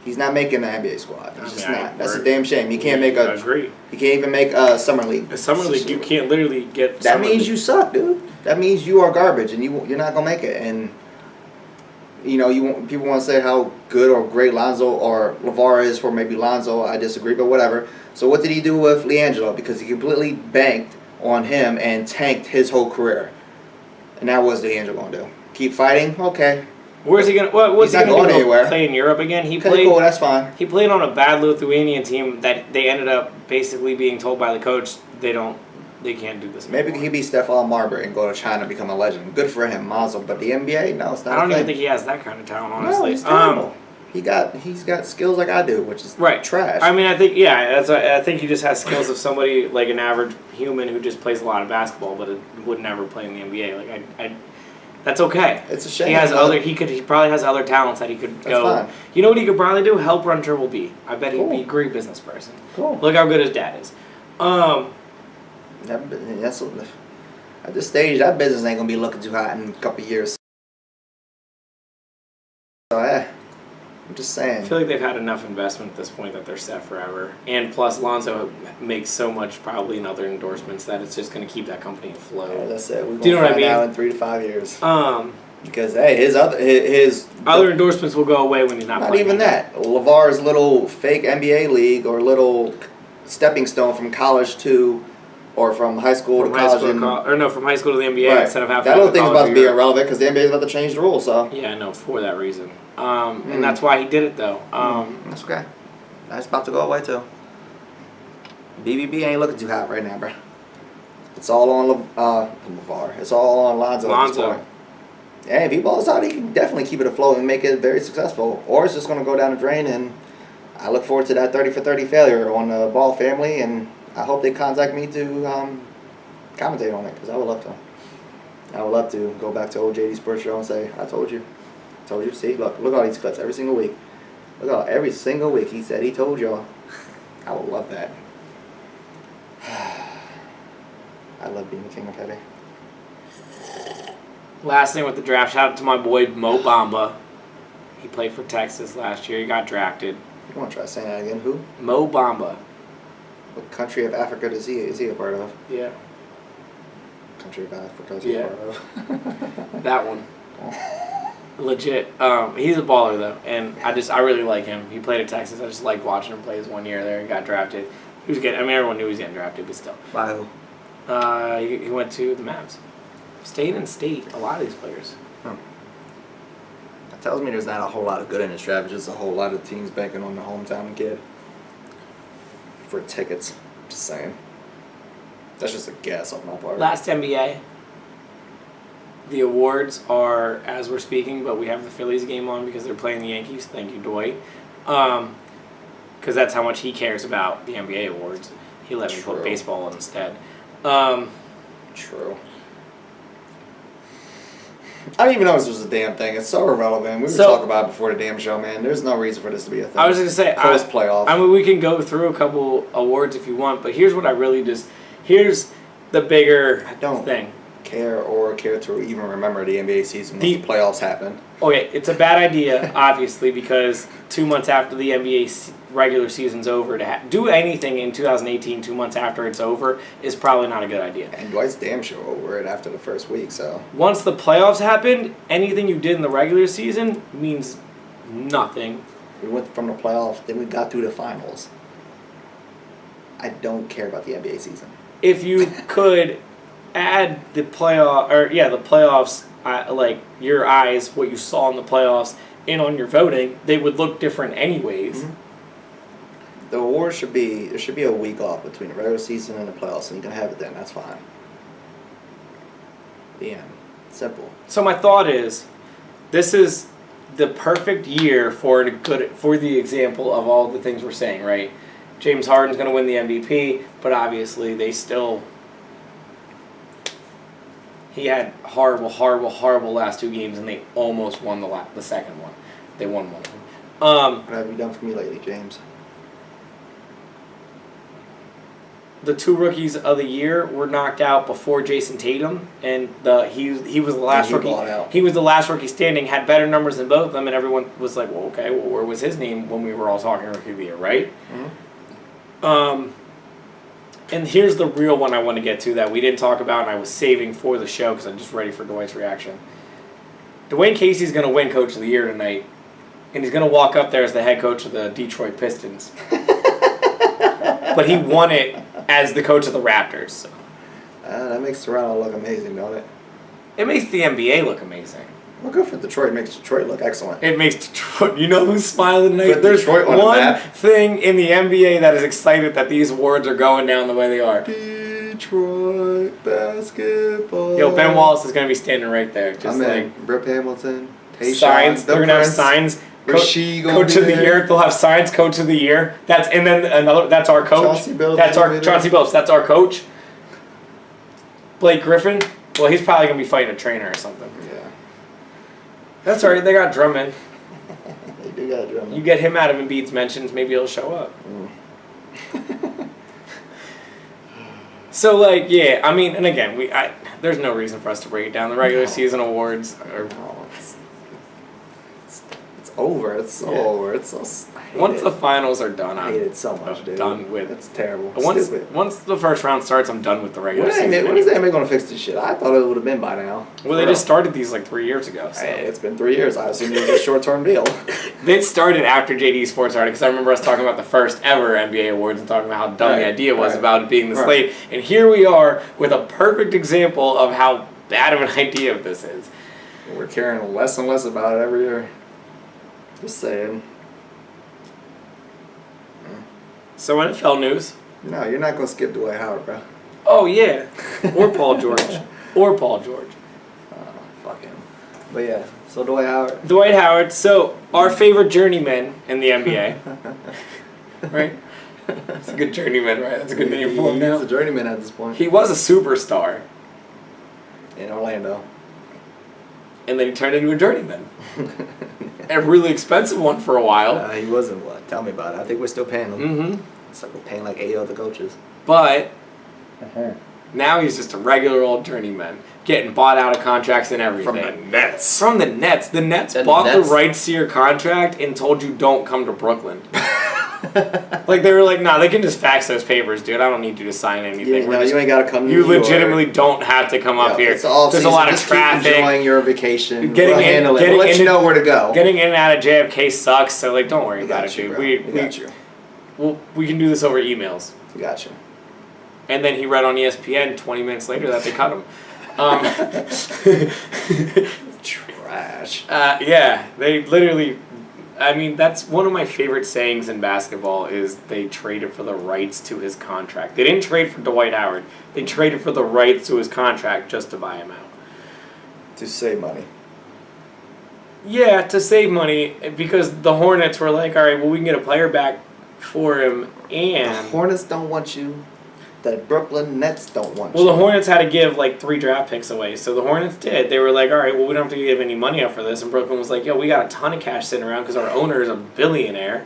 He's not making the NBA squad. He's just not. That's a damn shame. You can't make agree. You can't even make a summer league. A summer league, you can't literally get. That means you suck, dude. That means you are garbage, and you're not gonna make it. And People want to say how good or great Lonzo or LeVar is for maybe Lonzo. I disagree, but whatever. So what did he do with LiAngelo? Because he completely banked on him and tanked his whole career. And now what's LiAngelo going to do? Keep fighting? Okay. Where's he going to what's he going to do? Anywhere. Play in Europe again? Cool, that's fine. He played on a bad Lithuanian team that they ended up basically being told by the coach they can't do this anymore. Maybe he'd be Stephon Marbury and go to China and become a legend. Good for him, Mazel. But the NBA, no, it's not. I don't even think he has that kind of talent, honestly. No, he's terrible. He's got skills like I do, which is trash. I mean, I think he just has skills of somebody like an average human who just plays a lot of basketball, but would never play in the NBA. Like that's okay. It's a shame. He probably has other talents that he could go. Fine. You know what he could probably do? Help run Triple B. I bet he'd be a great business person. Cool. Look how good his dad is. At this stage, that business ain't gonna be looking too hot in a couple of years. So I'm just saying. I feel like they've had enough investment at this point that they're set forever. And plus, Lonzo makes so much probably in other endorsements that it's just going to keep that company afloat. Yeah, that's it. We're Do you know what I mean? Out in 3 to 5 years. Because his other endorsements will go away when he's not playing. Not even that. LeVar's little fake NBA league or little stepping stone from college to, or from high school to college. From high school to the NBA instead of having that little thing's about to be irrelevant because the NBA is about to change the rules. So yeah, no, for that reason. And that's why he did it though. That's okay. That's about to go away too. BBB ain't looking too hot right now, bro. It's all on LeVar. It's all on Lonzo at this point. Yeah, if he balls out, he can definitely keep it afloat and make it very successful. Or it's just going to go down the drain, and I look forward to that 30 for 30 failure on the Ball family, and I hope they contact me to commentate on it, because I would love to. I would love to go back to old JD Sports Show and say, I told you. See, look at all these clips every single week. Every single week he said he told y'all. I would love that. I love being the king of petty. Last thing with the draft, shout out to my boy Mo Bamba. He played for Texas last year. He got drafted. You want to try saying that again? Who? Mo Bamba. What country of Africa is he a part of? Yeah. Country of Africa is he a part of? That one. Legit. He's a baller though, and I really like him. He played at Texas. I just liked watching him play his 1 year there. He got drafted. He was getting. I mean, everyone knew he was getting drafted, but still. By who? He went to the Mavs. Stayed in state. A lot of these players. That tells me there's not a whole lot of good in this draft. It's just a whole lot of teams banking on the hometown kid for tickets. Just saying. That's just a guess on my part. Last NBA. The awards are as we're speaking, but we have the Phillies game on because they're playing the Yankees. Thank you, Dwight. Because that's how much he cares about the NBA awards. He let me put baseball on instead. True. I didn't even know this was a damn thing. It's so irrelevant. We were talking about it before the damn show, man. There's no reason for this to be a thing. I was going to say, post-playoff. I mean, we can go through a couple awards if you want, but here's what I really here's the bigger thing. Care to even remember the NBA season once the playoffs happen. Okay, it's a bad idea, obviously, because 2 months after the NBA regular season's over, to do anything in 2018 2 months after it's over is probably not a good idea. And Dwight's damn sure over it after the first week, so. Once the playoffs happened, anything you did in the regular season means nothing. We went from the playoffs, then we got through the finals. I don't care about the NBA season. If you could add the playoffs, like your eyes, what you saw in the playoffs, in on your voting, they would look different anyways. Mm-hmm. The awards there should be a week off between the regular season and the playoffs, and you can have it then. That's fine. The end. Simple. So my thought is, this is the perfect year for the example of all the things we're saying, right? James Harden's going to win the MVP, but obviously he had horrible last two games, and they almost won the second one. They won one of them. What have you done for me lately, James? The two rookies of the year were knocked out before Jason Tatum, and he was the last rookie. He was the last rookie standing. Had better numbers than both of them, and everyone was like, "Well, okay, where was his name when we were all talking rookie of the year, right?" Mm-hmm. And here's the real one I want to get to that we didn't talk about, and I was saving for the show because I'm just ready for Dwight's reaction. Dwayne Casey's going to win Coach of the Year tonight, and he's going to walk up there as the head coach of the Detroit Pistons. But he won it as the coach of the Raptors. So. That makes Toronto look amazing, don't it? It makes the NBA look amazing. Well, good for Detroit. It makes Detroit look excellent. It makes Detroit... You know who's smiling tonight? Put There's Detroit on the one map. thing in the NBA that is excited that these awards are going down the way they are. Detroit basketball. Yo, Ben Wallace is going to be standing right there. Just like... Rip Hamilton. Tayshaun, Signs. They're going to have signs. Coach of the Year. They'll have signs. Coach of the Year. That's and then another. That's our coach. Chauncey Billups. That's our Chauncey Billups. That's our coach. Blake Griffin. Well, he's probably gonna be fighting a trainer or something. Yeah. That's alright. They got Drummond. They do got Drummond. You get him out of Embiid's mentions, maybe he'll show up. So like, yeah. I mean, and again, there's no reason for us to break it down. The regular season awards are. It's over. It's so over. It's so. Once the finals are done, I hate it so much, dude. Done with. It's terrible. Once the first round starts, I'm done with the regular season. When is the NBA going to fix this shit? I thought it would have been by now. Well, they just started these like 3 years ago. So. Hey, it's been 3 years. I assume it was a short-term deal. They started after JD Sports started because I remember us talking about the first ever NBA awards and talking about how dumb the idea was about it being this late. And here we are with a perfect example of how bad of an idea this is. We're caring less and less about it every year. Just saying. So NFL news. No, you're not going to skip Dwight Howard, bro. Oh, yeah. Or Paul George. Fuck him. But yeah, so Dwight Howard. Dwight Howard. So, our favorite journeyman in the NBA. Right? It's a good journeyman, right? That's a good name for him now. He's a journeyman at this point. He was a superstar. In Orlando. And then he turned into a journeyman. A really expensive one for a while. He wasn't what? Tell me about it. I think we're still paying him. Mm-hmm. It's like we're paying like 8 other coaches. But now he's just a regular old journeyman, getting bought out of contracts and everything. From the Nets. From the Nets. The Nets bought the rights to your contract and told you don't come to Brooklyn. Like they were like, nah, they can just fax those papers, dude. I don't need you to sign anything. Yeah, you ain't gotta come to You New York. legitimately don't have to come up here. It's all There's a lot of traffic. Keep enjoying your vacation. We'll let you know where to go. Getting in and out of JFK sucks, so like, don't worry about it, dude. We got you. We can do this over emails. We got you. And then he read on ESPN 20 minutes later that they cut him. Trash. Yeah, they literally. I mean, that's one of my favorite sayings in basketball is they traded for the rights to his contract. They didn't trade for Dwight Howard. They traded for the rights to his contract just to buy him out. To save money. Yeah, to save money because the Hornets were like, all right, well, we can get a player back for him and... The Hornets don't want you. The Brooklyn Nets don't want you. you. Well, the Hornets had to give like 3 draft picks away, so the Hornets did. They were like, all right, well, we don't have to give any money up for this. And Brooklyn was like, yo, we got a ton of cash sitting around because our owner is a billionaire.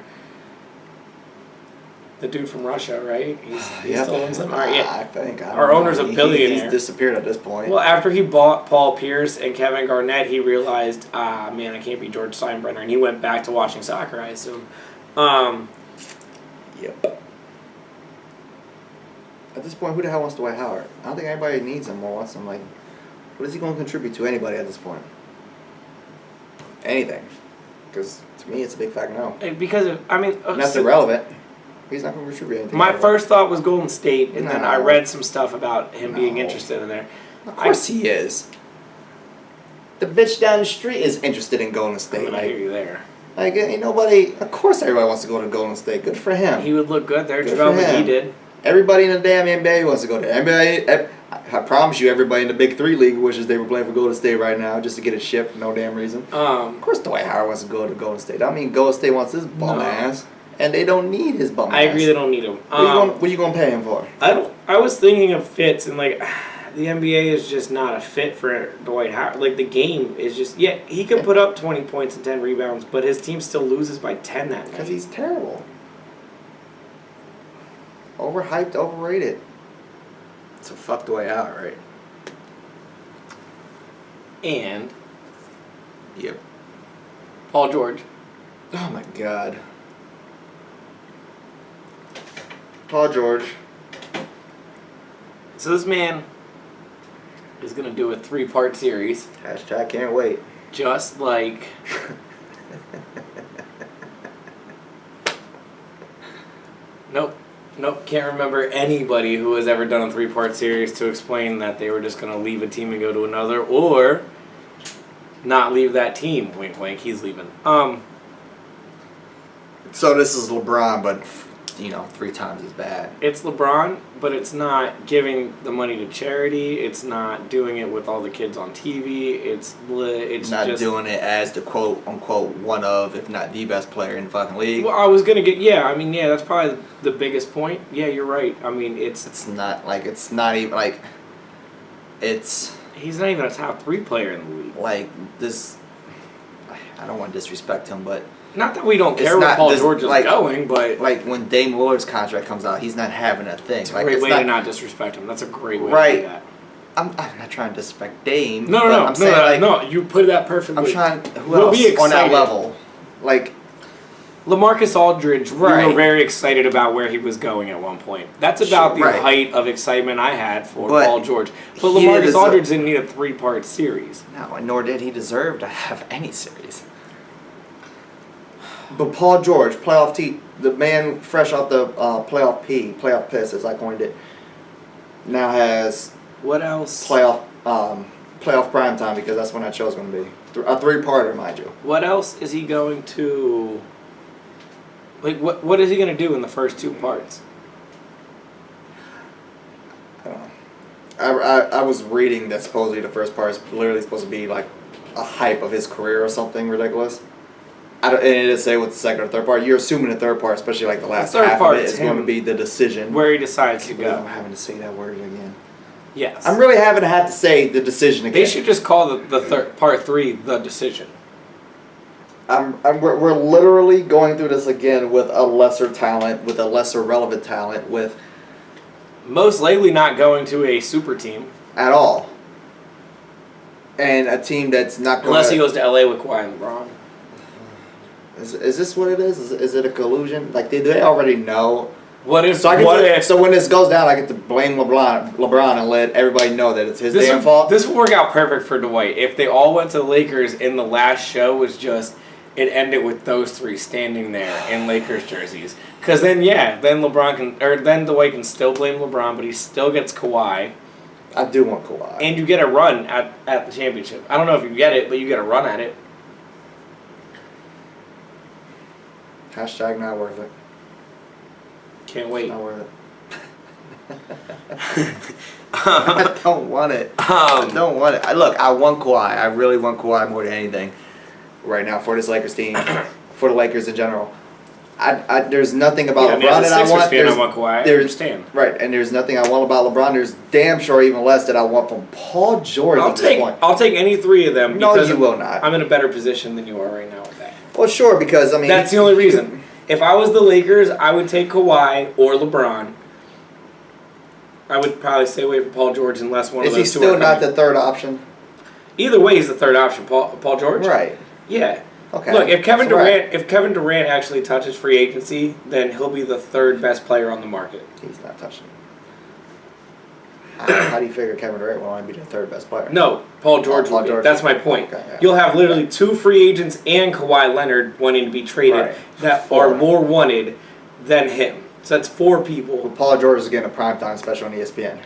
The dude from Russia, right? He still owns them. Right, yeah. I think. Our owner's a billionaire. He's disappeared at this point. Well, after he bought Paul Pierce and Kevin Garnett, he realized, man, I can't be George Steinbrenner. And he went back to watching soccer, I assume. Yep. At this point, who the hell wants Dwight Howard? I don't think anybody needs him or wants him. Like, what is he going to contribute to anybody at this point? Anything. Because to me, it's a big fact no. Because, that's irrelevant. He's not going to contribute anything. My first thought was Golden State, and then I read some stuff about him being interested in there. Of course he is. The bitch down the street is interested in Golden State. I hear you there. Like, ain't nobody... Of course everybody wants to go to Golden State. Good for him. He would look good there. JaVale McGee did. Everybody in the damn NBA wants to go there. I promise you, everybody in the Big 3 league wishes they were playing for Golden State right now just to get a ship for no damn reason. Of course Dwight Howard wants to go to Golden State. I mean, Golden State wants his bum ass. And they don't need his bum ass. I agree they don't need him. What are you going to pay him for? I was thinking of fits, and like, the NBA is just not a fit for Dwight Howard. Like, the game is just... Yeah, he can put up 20 points and 10 rebounds, but his team still loses by 10 that night. Because he's terrible. Overhyped, overrated. So fuck Dwight Howard, right? And... Yep. Paul George. Oh my god. Paul George. So this man is going to do a 3-part series. Hashtag can't wait. Just like... Nope, can't remember anybody who has ever done a 3-part series to explain that they were just going to leave a team and go to another, or not leave that team. Wink, wink, he's leaving. So this is LeBron, but 3 times as bad. It's LeBron, but it's not giving the money to charity. It's not doing it with all the kids on TV. It's not just doing it as the quote unquote one of, if not the best player in the fucking league. Well, I was gonna get that's probably the biggest point. Yeah, you're right. I mean, it's not he's not even a top 3 player in the league. like this. I don't want to disrespect him, but not that we don't care not where Paul this- George is like- going, but like when Dame Lillard's contract comes out, he's not having a thing. it's a great way to not disrespect him. That's a great way Right. to do that. I'm not trying to disrespect Dame. No, but I'm saying, like, no. You put that perfectly. I'm trying. Who We'll else be on that excited. level? Like, LaMarcus Aldridge, we were Right. very excited about where he was going at one point. That's about the Right. height of excitement I had for But Paul George. But he LaMarcus is Aldridge didn't need a 3-part series. no, and nor did he deserve to have any series. But Paul George, the man fresh off the playoff piss, as I coined it, now has What else? playoff prime time, because that's when that show's going to be. A 3-parter, mind you. What else is he going to... Like, what is he going to do in the first 2 parts? I don't know. I was reading that supposedly the first part is literally supposed to be like a hype of his career or something ridiculous. And it didn't say what the second or third part. You're assuming the third part, especially like the last third half of part it, is is going to him be the decision. Where he decides to I'm go. having to say that word again. Yes. I'm really having to have to say the decision again. They should just call the third part 3 the decision. We're literally going through this again with a lesser talent, with a lesser relevant talent, with Most likely not going to a super team. at all. And a team that's not going Unless he goes to LA with Kawhi and LeBron. Is this what it is? Is it a collusion? Like, do they already know? What if... So when this goes down, I get to blame LeBron and let everybody know that it's his damn fault? This would work out perfect for Dwight. If they all went to the Lakers and the last show was just... It ended with those 3 standing there in Lakers jerseys. Because then then Dwight can still blame LeBron, but he still gets Kawhi. I do want Kawhi. And you get a run at the championship. I don't know if you get it, but you get a run at it. Hashtag not worth it. Can't wait. Not worth it. I don't want it. I don't want it. Look, I want Kawhi. I really want Kawhi more than anything right now for this Lakers team, for the Lakers in general. There's nothing about LeBron that I want. I want Kawhi. I understand. Right, and there's nothing I want about LeBron. There's damn sure even less that I want from Paul George at this point. I'll take any 3 of them. No, because you will not. I'm in a better position than you are right now with that. Well, sure, because, I mean... That's the only reason. If I was the Lakers, I would take Kawhi or LeBron. I would probably stay away from Paul George unless one of Is he those 2 still are not coming. the third option? Either way, he's the third option. Paul George? Right. Yeah. Okay. Look, if Kevin That's Durant Durant actually touches free agency, then he'll be the 3rd best player on the market. He's not touching it. How do you figure Kevin Durant will only be the 3rd best player? No, Paul George Paul will be. George That's will my be. point. Okay, yeah. You'll have literally 2 free agents and Kawhi Leonard wanting to be traded Right. that 4. are more wanted than him. So that's 4 Well, people. Paul George is getting a primetime special on ESPN.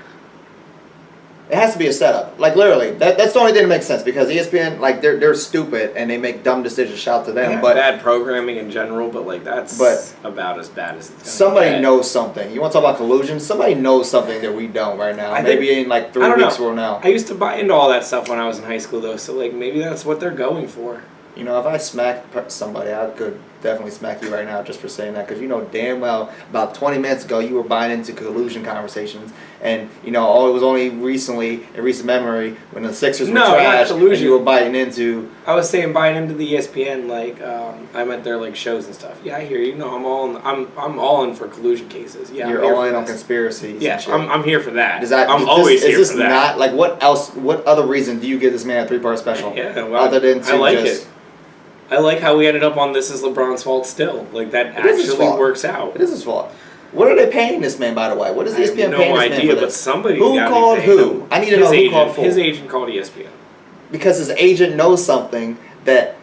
It has to be a setup. Like, literally. That's the only thing that makes sense, because ESPN, like, they're stupid and they make dumb decisions. Shout to them. Yeah, but bad programming in general, but like that's about as bad as it's gonna somebody get. knows something. You want to talk about collusion? Somebody knows something that we don't right now. I think- Maybe in like 3 I don't weeks know. from now. I used to buy into all that stuff when I was in high school, though. So like maybe that's what they're going for. You know, if I smacked somebody, I could definitely smack you right now just for saying that, because you know damn well about 20 minutes ago you were buying into collusion conversations, and you know, it was only recently, in recent memory, when the Sixers were No, not trash, collusion. and you were biting into. I was saying buying into the ESPN, like I meant their like shows and stuff. Yeah, I hear you. No, I'm all in for collusion cases. Yeah, You're I'm here all for in on this. conspiracies. Yeah, and shit. I'm here for that. I'm always is here this for that. not like what else? What other reason do you give this man a 3-part special? Yeah, well, other than to I like just, it. I like how we ended up on This Is LeBron's Fault still. Like, that It is his actually fault. works out. It is his fault. What are they paying this man, by the way? What is I have ESPN no paying this idea, man for but this? somebody Who got called me paying who? him. I need to His know who agent, called for. His agent called ESPN. because his agent knows something that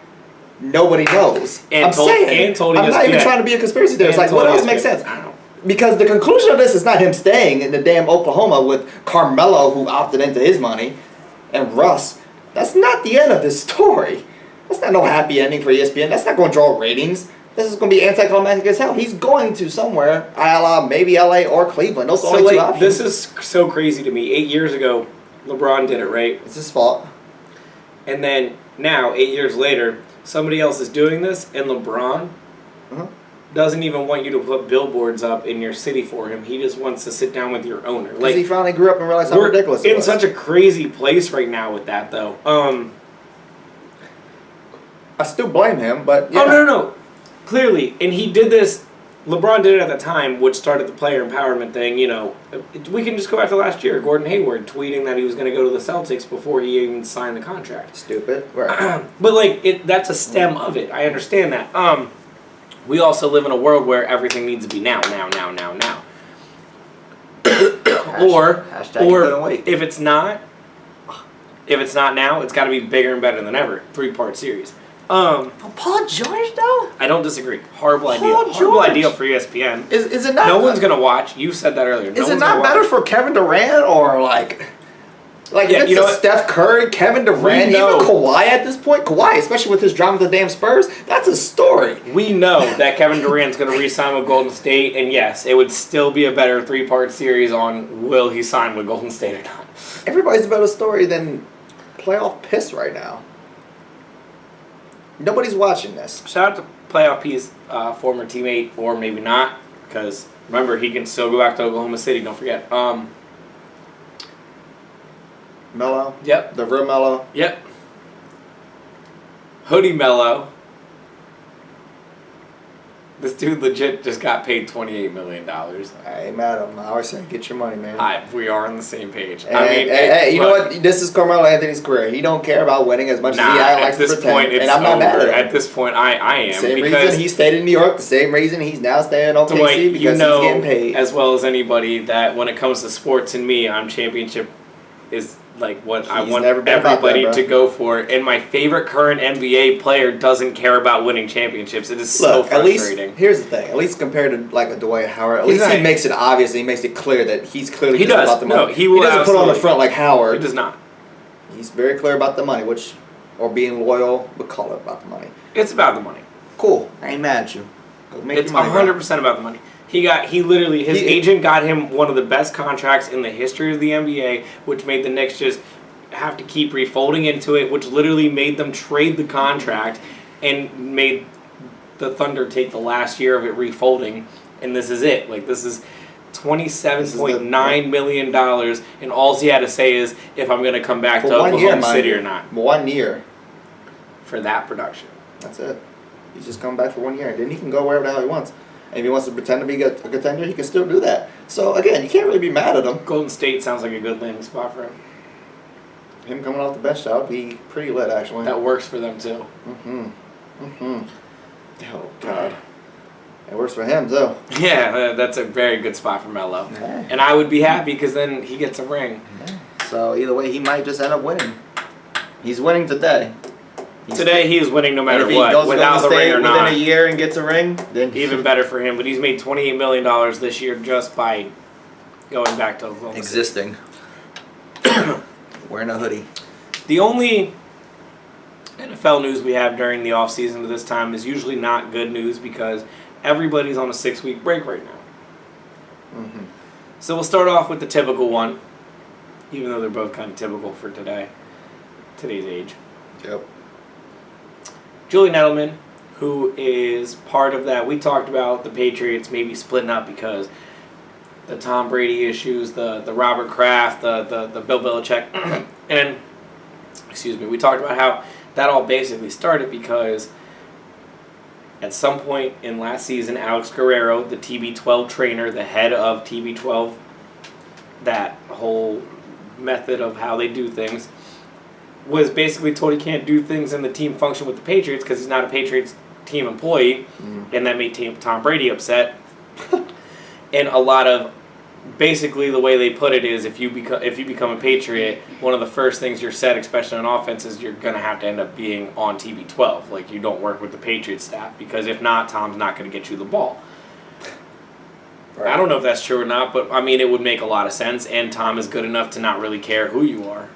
nobody knows. And I'm saying. I'm not even trying to be a conspiracy theorist. Like, what else makes sense? I don't know. Because the conclusion of this is not him staying in the damn Oklahoma with Carmelo, who opted into his money, and Russ. That's not the end of this story. That's not no happy ending for ESPN. That's not going to draw ratings. This is going to be anticlimactic as hell. He's going to somewhere, a la maybe LA or Cleveland. Those are the only two options. This is so crazy to me. 8 years ago, LeBron did it, right? It's his fault. And then now, 8 years later, somebody else is doing this, and LeBron doesn't even want you to put billboards up in your city for him. He just wants to sit down with your owner. Because he finally grew up and realized how ridiculous it was. We're in such a crazy place right now with that, though. I still blame him, but yeah. Oh, no. Clearly. And he did this. LeBron did it at the time, which started the player empowerment thing. You know, we can just go back to last year. Gordon Hayward tweeting that he was going to go to the Celtics before he even signed the contract. Stupid. Right. But, like, that's a stem of it. I understand that. We also live in a world where everything needs to be now. or if it's not now, it's got to be bigger and better than ever. 3-part series. Paul George, though? I don't disagree. Horrible idea for ESPN. Is it not? No one's going to watch. You said that earlier. Is it not better for Kevin Durant or like yeah, you know, Steph Curry, Kevin Durant, even Kawhi at this point? Kawhi, especially with his drama with the damn Spurs, that's a story. We know that Kevin Durant's going to re-sign with Golden State, and yes, it would still be a better 3-part series on will he sign with Golden State or not. Everybody's a better story than playoff piss right now. Nobody's watching this. Shout out to playoff piece, former teammate, or maybe not, because remember, he can still go back to Oklahoma City, don't forget. Melo? Yep. The real Melo? Yep. Hoodie Melo. This dude legit just got paid $28 million. I ain't mad at him. I always say, get your money, man. We are on the same page. Hey, you know what? This is Carmelo Anthony's career. He don't care about winning as much as he likes to pretend. And I'm not mad at him. At this point, I am. Same reason he stayed in New York. The same reason he's now staying in OKC because he's getting paid. As well as anybody that when it comes to sports and me, I'm championship is like what I want everybody to go for. And my favorite current NBA player doesn't care about winning championships. It is so frustrating. At least, here's the thing. At least compared to like a Dwight Howard, at least he makes it obvious and he makes it clear that he's clearly about the money. No, he doesn't put on the front like Howard. He does not. He's very clear about the money, or being loyal, but call it about the money. It's about the money. Cool. I ain't mad at you. It's 100% about the money. His agent got him one of the best contracts in the history of the NBA, which made the Knicks just have to keep refolding into it, which literally made them trade the contract and made the Thunder take the last year of it refolding. And this is it. Like, this is $27.9 million, and all he had to say is if I'm going to come back to Oklahoma City or not. 1 year. For that production. That's it. He's just coming back for 1 year. Then he can go wherever the hell he wants. And if he wants to pretend to be a contender, he can still do that. So, again, you can't really be mad at him. Golden State sounds like a good landing spot for him. Him coming off the bench, that would be pretty lit, actually. That works for them, too. Oh, God. It works for him, too. Yeah, that's a very good spot for Melo. Yeah. And I would be happy because then he gets a ring. Yeah. So, either way, he might just end up winning. He's winning today. Today he is winning no matter what, without the ring or not. Within a year and gets a ring, then even better for him. But he's made $28 million this year just by going back to Oklahoma. Existing. Wearing a hoodie. The only NFL news we have during the offseason at this time is usually not good news because everybody's on a 6-week break right now. So we'll start off with the typical one, even though they're both kind of typical for today's age. Yep. Julian Edelman, who is part of that. We talked about the Patriots maybe splitting up because the Tom Brady issues, the Robert Kraft, the Bill Belichick, and we talked about how that all basically started because at some point in last season, Alex Guerrero, the TB12 trainer, the head of TB12, that whole method of how they do things, was basically told he can't do things in the team function with the Patriots because he's not a Patriots team employee, and that made Tom Brady upset. And a lot of basically the way they put it is if you become a Patriot, one of the first things you're said, especially on offense, is you're going to have to end up being on TB12. Like, you don't work with the Patriot staff, because if not, Tom's not going to get you the ball. Right. I don't know if that's true or not, but I mean, it would make a lot of sense, and Tom is good enough to not really care who you are.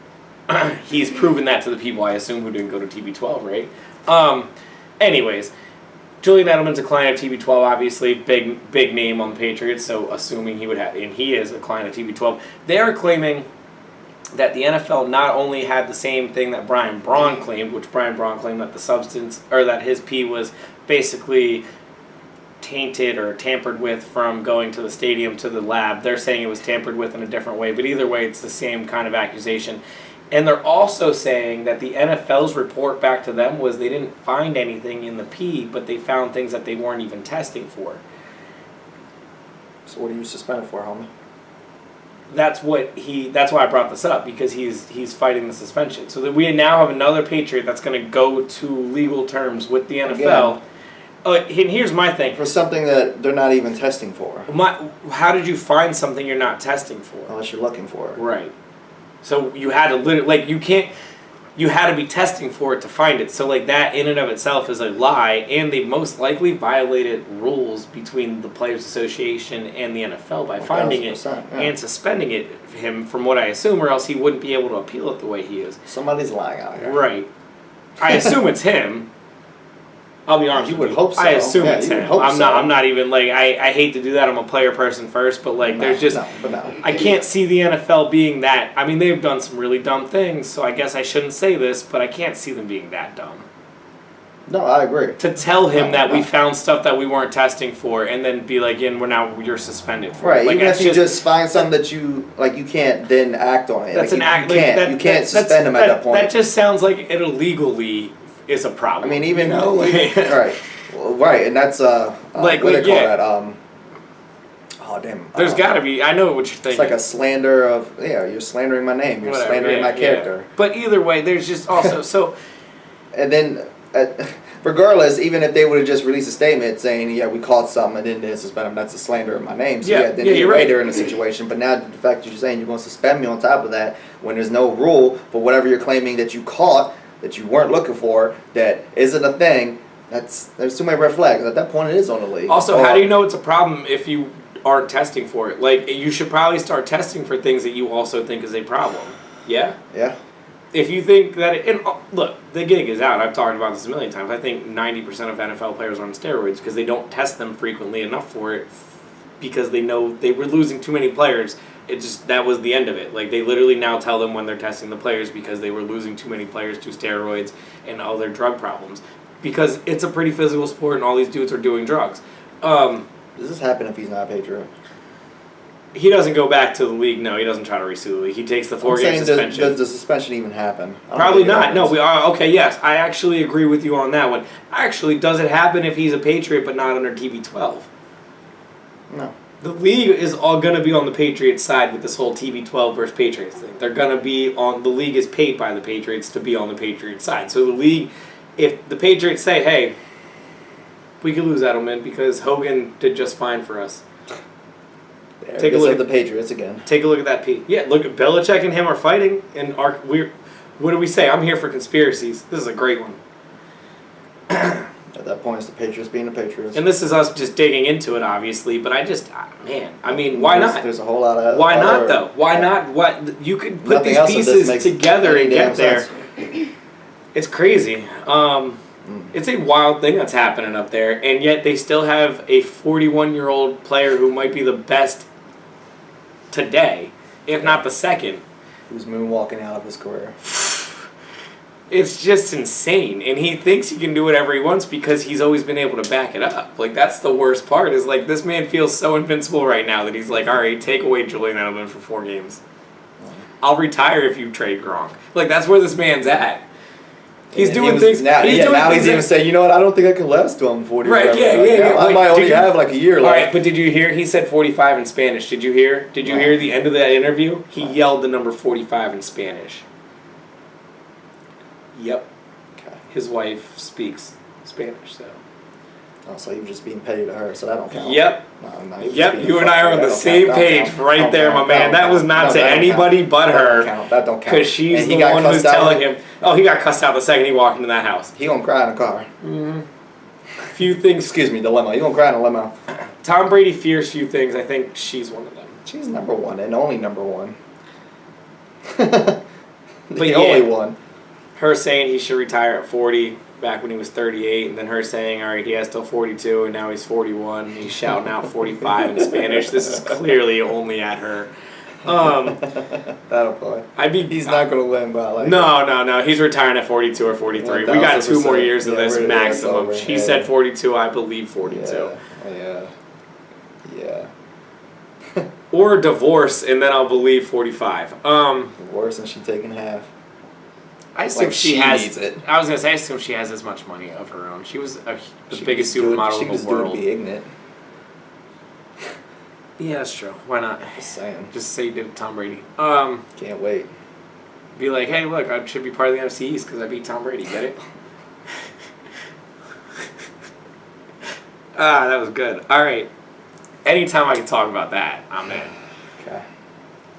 He's proven that to the people, I assume, who didn't go to TB12, right? Anyways, Julian Edelman's a client of TB12, obviously, big name on the Patriots, so assuming he would have, and he is a client of TB12, they are claiming that the NFL not only had the same thing that Brian Braun claimed, which Brian Braun claimed that the substance, or that his pee was basically tainted or tampered with from going to the stadium to the lab. They're saying it was tampered with in a different way, but either way, it's the same kind of accusation. And they're also saying that the NFL's report back to them was they didn't find anything in the pee, but they found things that they weren't even testing for. So what are you suspended for, homie? That's why I brought this up, because he's fighting the suspension. So that we now have another Patriot that's going to go to legal terms with the NFL. And here's my thing. For something that they're not even testing for. How did you find something you're not testing for? Unless you're looking for it. Right. So you had to you had to be testing for it to find it. So like that in and of itself is a lie, and they most likely violated rules between the Players Association and the NFL by finding it and suspending him, from what I assume, or else he wouldn't be able to appeal it the way he is. Somebody's lying out here. Right. I assume it's him. I'll be honest. You would hope so. I assume it's him. I'm not even like I hate to do that. I'm a player person first, but like there's just I can't see the NFL being that. I mean, they've done some really dumb things, so I guess I shouldn't say this, but I can't see them being that dumb. No, I agree. To tell him that we found stuff that we weren't testing for, and then be like, you're suspended for it. Right. Like, even if you just find something that you can't then act on it. That's like, an act. You can't suspend him at that point. That just sounds like it illegally is a problem. I mean, even right, right, and that's what do they call that? Oh damn! There's got to be. I know what you're thinking. It's like a slander of you're slandering my name. You're slandering my character. But either way, there's just also so. And then, regardless, even if they would have just released a statement saying, we caught something and didn't suspend him, that's a slander of my name. So then you're right. They're in a situation. But now the fact that you're saying you're going to suspend me on top of that, when there's no rule for whatever you're claiming that you caught, that you weren't looking for, that isn't a thing, there's too many red flags. At that point, it is on the league. Also, how do you know it's a problem if you aren't testing for it? Like, you should probably start testing for things that you also think is a problem. Yeah? Yeah. If you think that look, the gig is out. I've talked about this a million times. I think 90% of NFL players are on steroids because they don't test them frequently enough for it, because they know they were losing too many players. That was the end of it. Like, they literally now tell them when they're testing the players because they were losing too many players to steroids and all their drug problems. Because it's a pretty physical sport and all these dudes are doing drugs. Does this happen if he's not a Patriot? He doesn't go back to the league. No, he doesn't try to resue the league. He takes the 4-game suspension. Does the suspension even happen? Probably not. No, we are. Okay, yes. I actually agree with you on that one. Actually, does it happen if he's a Patriot but not under TB12? No. The league is all going to be on the Patriots' side with this whole TB12 versus Patriots thing. They're going to be on. The league is paid by the Patriots to be on the Patriots' side. So the league, if the Patriots say, "Hey, we could lose Edelman because Hogan did just fine for us," take a look at the Patriots again. Take a look at that P. Yeah, look at Belichick and him are fighting, and what do we say? I'm here for conspiracies. This is a great one. At that point, it's the Patriots being the Patriots. And this is us just digging into it, obviously. But why not? There's a whole lot of. Why not though? Why not? What you could put these pieces together and get there. It's crazy. It's a wild thing that's happening up there, and yet they still have a 41-year-old player who might be the best today, if not the second. Who's moonwalking out of his career. It's just insane, and he thinks he can do whatever he wants because he's always been able to back it up. Like, that's the worst part, is like, this man feels so invincible right now that he's like, all right, take away Julian Edelman for 4 games. I'll retire if you trade Gronk. Like, that's where this man's at. He's doing things. Now he's even saying, you know what? I don't think I can last till I'm 40. Right? Yeah. I might only have like a year left. All right, but did you hear? He said 45 in Spanish. Did you hear? Did you hear the end of that interview? He yelled the number 45 in Spanish. Yep. Okay. His wife speaks Spanish, so. Oh, so he was just being petty to her, so that don't count. Yep. No, he was Yep, being you and I are on the same page right there, my man. That was not to anybody but her. That don't count. Because she's the one who's telling him. Oh, he got cussed out the second he walked into that house. He gonna cry in the car. Few things. Excuse me, dilemma. You gonna cry in a limo? Tom Brady fears few things. I think she's one of them. She's number one and only number one. But only one. Her saying he should retire at 40 back when he was 38, and then her saying, all right, he has till 42, and now he's 41. He's shouting out 45 in Spanish. This is clearly only at her. That'll play. He's not going to win, but I like No. He's retiring at 42 or 43. We got 2 more years of this maximum. She said 42. I believe 42. Yeah. Or divorce, and then I'll believe 45. Divorce, and she taking half. I assume she needs it. I was gonna say, I assume she has as much money of her own. She was the biggest supermodel in the world. She was be ignorant. Yeah, that's true. Why not? Just saying. Just say you did Tom Brady. Can't wait. Be like, hey, look, I should be part of the NFC East because I beat Tom Brady. Get it? That was good. All right. Anytime I can talk about that, I'm in. Okay.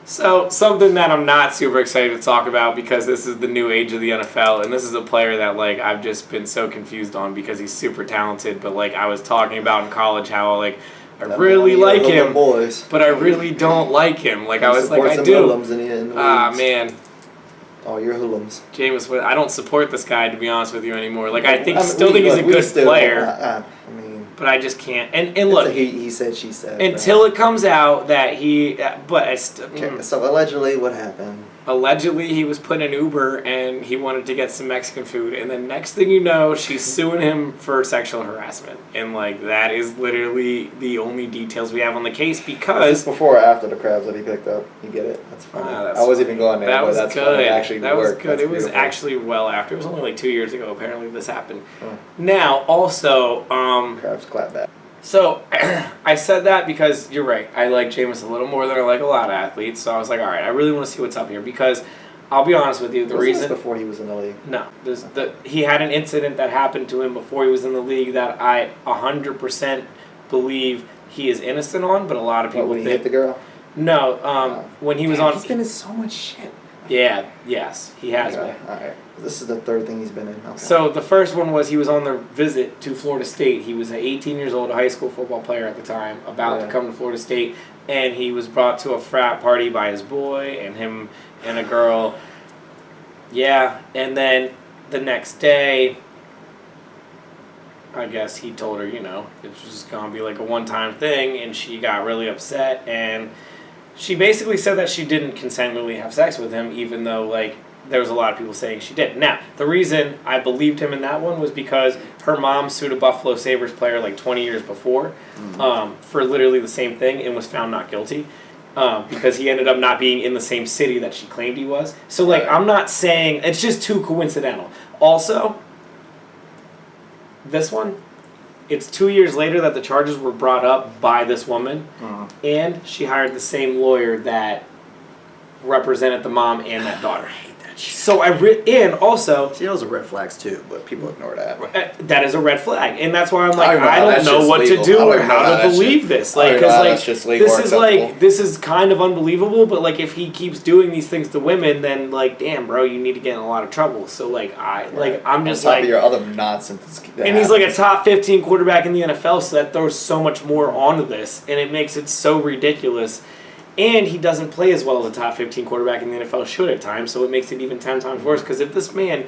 So, something that I'm not super excited to talk about because this is the new age of the NFL, and this is a player that, like, I've just been so confused on because he's super talented, but, like, I was talking about in college how, like, I really like him, but I really don't like him. Like, I was like, I do. Man. Oh, you're hoodlums. Jameis Winston. I don't support this guy, to be honest with you, anymore. Like, I think he's a good player. But I just can't. And look, he said, she said. Until it comes out that he, So allegedly, what happened? Allegedly, he was put in an Uber and he wanted to get some Mexican food, and then next thing you know, she's suing him for sexual harassment, and like that is literally the only details we have on the case because. Was this before or after the crabs that he picked up? You get it? That's funny. I wasn't even going there. That was that's good. Funny. It actually that worked. was good. That's it was beautiful. actually well after. It was only like 2 years ago. Apparently, this happened. Now, also, crabs clap back. So, I said that because you're right. I like Jameis a little more than I like a lot of athletes. So I was like, all right, I really want to see what's up here because I'll be honest with you. The reason this before he was in the league. No, he had an incident that happened to him before he was in the league that I 100% believe he is innocent on, but a lot of people when he think hit the girl. No, when he was on. He's been in so much shit. Yeah. Yes, he has been. All right. This is the third thing he's been in. Okay. So the first one was he was on the visit to Florida State. He was 18 years old, a high school football player at the time, about to come to Florida State, and he was brought to a frat party by his boy and him and a girl. Yeah, and then the next day, I guess he told her, it was just going to be like a one-time thing, and she got really upset, and she basically said that she didn't consensually have sex with him, even though, like, there was a lot of people saying she did. Now, the reason I believed him in that one was because her mom sued a Buffalo Sabres player like 20 years before for literally the same thing and was found not guilty because he ended up not being in the same city that she claimed he was. So, like, I'm not saying... It's just too coincidental. Also, this one, it's 2 years later that the charges were brought up by this woman, and she hired the same lawyer that represented the mom and that daughter. So and also... See, those are red flags too, but people ignore that. That is a red flag. And that's why I'm like, I don't know what to do or how to believe this. Like, because this is kind of unbelievable, but like if he keeps doing these things to women, then like, damn, bro, you need to get in a lot of trouble. So like, I'm just on top like... of your other nonsense. And he's like a top 15 quarterback in the NFL, so that throws so much more onto this, and it makes it so ridiculous. And he doesn't play as well as a top 15 quarterback in the NFL should at times, so it makes it even 10 times worse. Because if this man,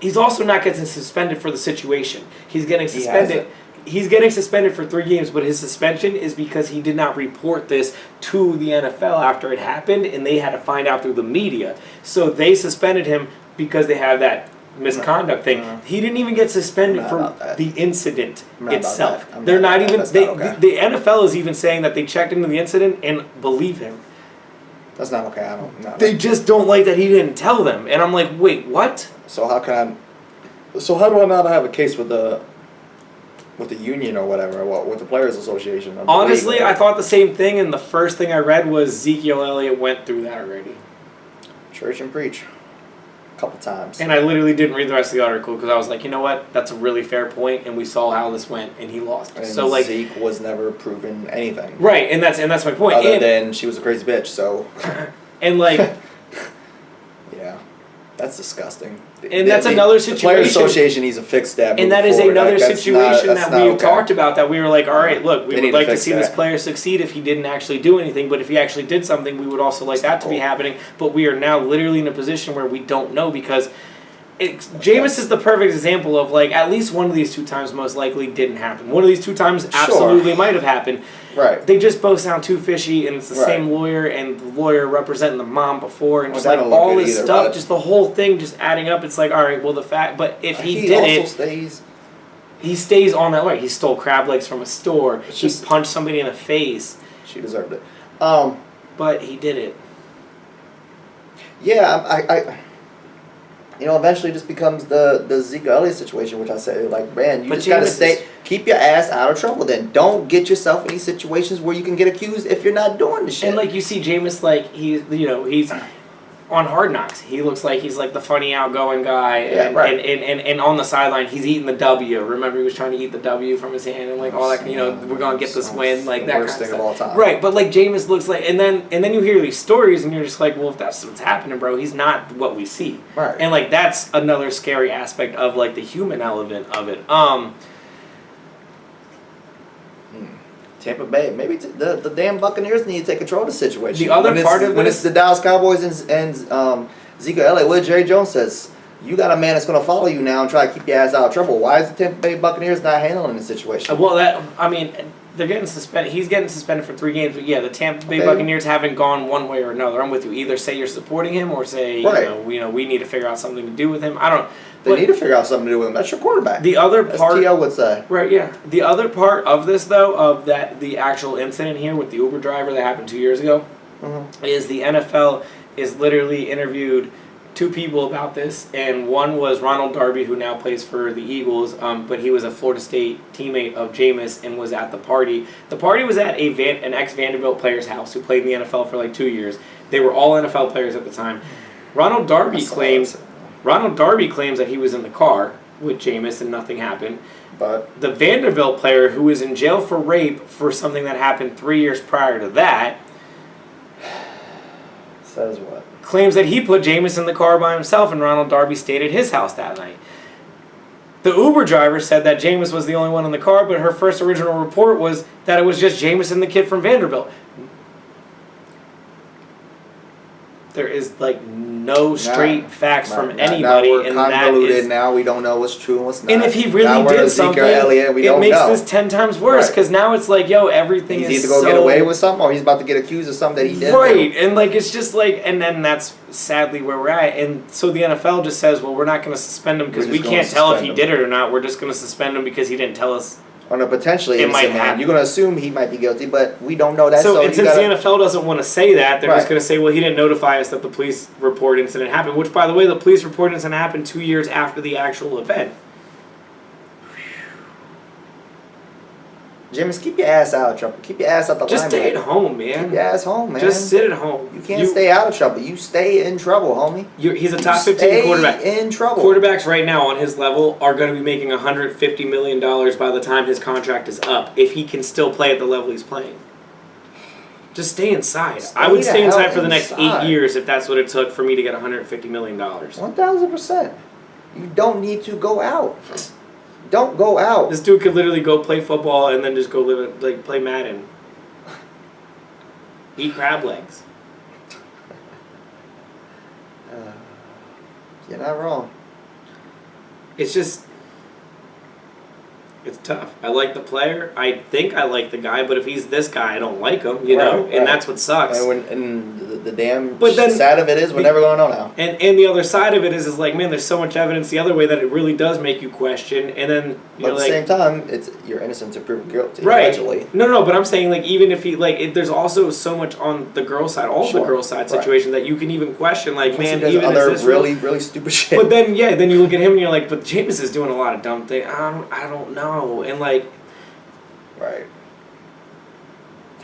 he's also not getting suspended for the situation. He's getting suspended. He's getting suspended for 3 games, but his suspension is because he did not report this to the NFL after it happened, and they had to find out through the media. So they suspended him because they have that misconduct thing. He didn't even get suspended for the incident itself. They're not even. The NFL is even saying that they checked into the incident and believe him. That's not okay. They just don't like that he didn't tell them, and I'm like, wait, what? So how can I? So how do I not have a case with the union or whatever? With the Players Association? Honestly, I thought the same thing, and the first thing I read was Ezekiel Elliott went through that already. Church and preach. a couple times. And I literally didn't read the rest of the article because I was like, you know what? That's a really fair point, and we saw how this went, and he lost. And so like Zeke was never proven anything. Right, and that's my point. Other than she was a crazy bitch, so. And like. Yeah, that's disgusting. And that's another situation. The Players Association needs to fix that. And that is forward. another That's situation not that we've okay. talked about, that we were like, all right, look, we They would need to like to fix see this that. player succeed if he didn't actually do anything, but if he actually did something, we would also like that to be happening. But we are now literally in a position where we don't know, because Jameis is the perfect example of, like, at least one of these 2 times most likely didn't happen. One of these 2 times absolutely might have happened. Right. They just both sound too fishy, and it's the Right. same lawyer, and the lawyer representing the mom before, and Well, just like that don't look all good this either, stuff, but- just the whole thing just adding up. It's like, all right, well, the fact, but if he did also it, stays. he stays on that way. He stole crab legs from a store. It's He just- punched somebody in the face, She deserved it. but he did it. Yeah, I eventually it just becomes the Zeke Elliott situation, which I say, like, man, you But just gotta Jameis keep your ass out of trouble. Then don't get yourself in these situations where you can get accused if you're not doing the shit. And like you see Jameis, like he's on Hard Knocks. He looks like he's like the funny, outgoing guy, and right. and on the sideline he's eating the W. Remember, he was trying to eat the W from his hand, and like all that. We're gonna get this win, like the that worst kind of thing stuff. of all time. Right, but like Jameis looks like, and then you hear these stories, and you're just like, well, if that's what's happening, bro, he's not what we see. Right. And like that's another scary aspect of like the human element of it. Tampa Bay, maybe the damn Buccaneers need to take control of the situation. The other when part of when this- it's the Dallas Cowboys and Zeke Elliott, what Jerry Jones says, you got a man that's going to follow you now and try to keep your ass out of trouble. Why is the Tampa Bay Buccaneers not handling the situation? Well, they're getting suspended. He's getting suspended for 3 games. But yeah, the Tampa Bay Okay. Buccaneers haven't gone one way or another. I'm with you. Either say you're supporting him, or say Right. we need to figure out something to do with him. I don't. They need to figure out something to do with him. That's your quarterback. The other As part, T.O. would say. right? Yeah. The other part of this, though, of the actual incident here with the Uber driver that happened 2 years ago, is the NFL is literally interviewed 2 people about this, and one was Ronald Darby, who now plays for the Eagles, but he was a Florida State teammate of Jameis and was at the party. The party was at an ex-Vanderbilt player's house who played in the NFL for like 2 years. They were all NFL players at the time. Ronald Darby claims that he was in the car with Jameis and nothing happened. But The Vanderbilt player, who was in jail for rape for something that happened 3 years prior to that, says what? claims that he put Jameis in the car by himself and Ronald Darby stayed at his house that night. The Uber driver said that Jameis was the only one in the car, but her first original report was that it was just Jameis and the kid from Vanderbilt. There is like no straight facts from anybody, now we're and that convoluted. is. Now we don't know what's true and what's not. And if he Now really we're did Ezekiel something, Elliott, we it don't makes know. this 10 times worse, Right. because now it's like, yo, everything He's is either going to so get away with something or he's about to get accused of something that he did. right, and like it's just like, and then that's sadly where we're at, and so the NFL just says, well, we're not going to suspend him because We're we just can't gonna tell if he suspend did it or not. We're just going to suspend him because he didn't tell us. On a potentially It might innocent man. happen. You're going to assume he might be guilty, but we don't know that. So, and you since gotta, the NFL doesn't want to say that, they're just Right. going to say, well, he didn't notify us that the police report incident happened. Which, by the way, the police report incident happened 2 years after the actual event. Jameis, keep your ass out of trouble. Keep your ass out the Just stay at home, Keep your man. ass home, man. Just sit at home. You can't stay out of trouble. You stay in trouble, homie. He's a You top 15 stay quarterback. in trouble. Quarterbacks right now on his level are going to be making $150 million by the time his contract is up, if he can still play at the level he's playing. Just stay inside. I would Stay stay the hell inside for the next inside. 8 years if that's what it took for me to get $150 million. 1,000%. You don't need to go out. Don't go out. This dude could literally go play football and then just go live like play Madden. Eat crab legs. You're not wrong. It's just, it's tough. I like the player. I think I like the guy, but if he's this guy, I don't like him, you know? Right. And that's what sucks. And the damn But then- sad of it is we're never going to know now. And the other side of it is like, man, there's so much evidence the other way that it really does make you question. And then But you're at the like, same time, it's you're innocent to prove guilty. right? Allegedly. No, but I'm saying like even if he like, there's also so much on the girl side, all Sure. the girl side Right. situation that you can even question. Like, Plus man, he does even other is this real? really stupid shit. But then then you look at him and you're like, but Jameis is doing a lot of dumb things. I don't know, and like. Right.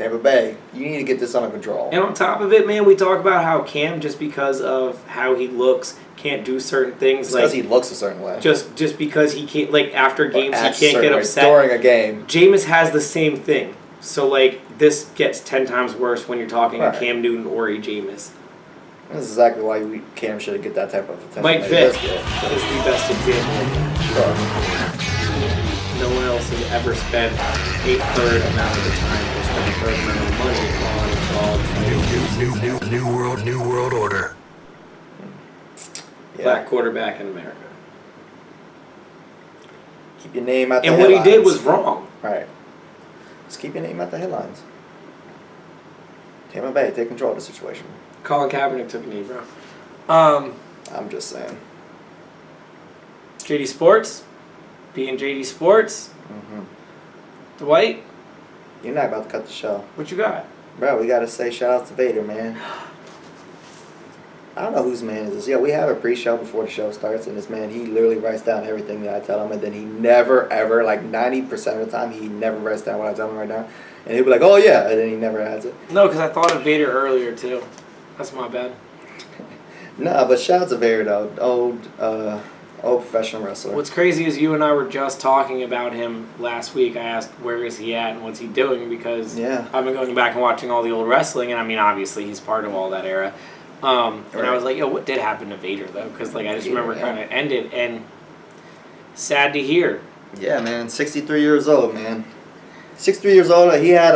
Tampa Bay, you need to get this under control. And on top of it, man, we talk about how Cam, just because of how he looks, can't do certain things. Just because he looks a certain way. Just because he can't, like, after games, he can't get upset. During a game. Jameis has the same thing. So, like, this gets 10 times worse when you're talking to Cam Newton or a Jameis. That's exactly why Cam should get that type of attention. Mike Vick is the best example of that. No one else has ever spent a third amount of the time or spent a third amount of money on New world order. black quarterback in America. Keep your name out the And headlines. what he did was wrong. Right. Just keep your name out the headlines. Tampa Bay, take control of the situation. Colin Kaepernick took a knee, bro. I'm just saying. JD Sports, being JD Sports. Mm-hmm. Dwight, You're not about to cut the show. what you got? Bro, we got to say shout out to Vader, man. I don't know whose man is this. Yeah, we have a pre-show before the show starts, and this man, he literally writes down everything that I tell him, and then he never, ever, like 90% of the time, he never writes down what I tell him right now. And he'll be like, oh yeah, and then he never adds it. No, because I thought of Vader earlier, too. That's my bad. Nah, but shout out to Vader, though. Old professional wrestler. What's crazy is you and I were just talking about him last week. I asked, where is he at and what's he doing? Because I've been going back and watching all the old wrestling, and I mean, obviously, he's part of all that era. And I was like, yo, what did happen to Vader, though? Because, like, I just remember kind of ended, and sad to hear. Yeah, man, 63 years old, man. 63 years old, he had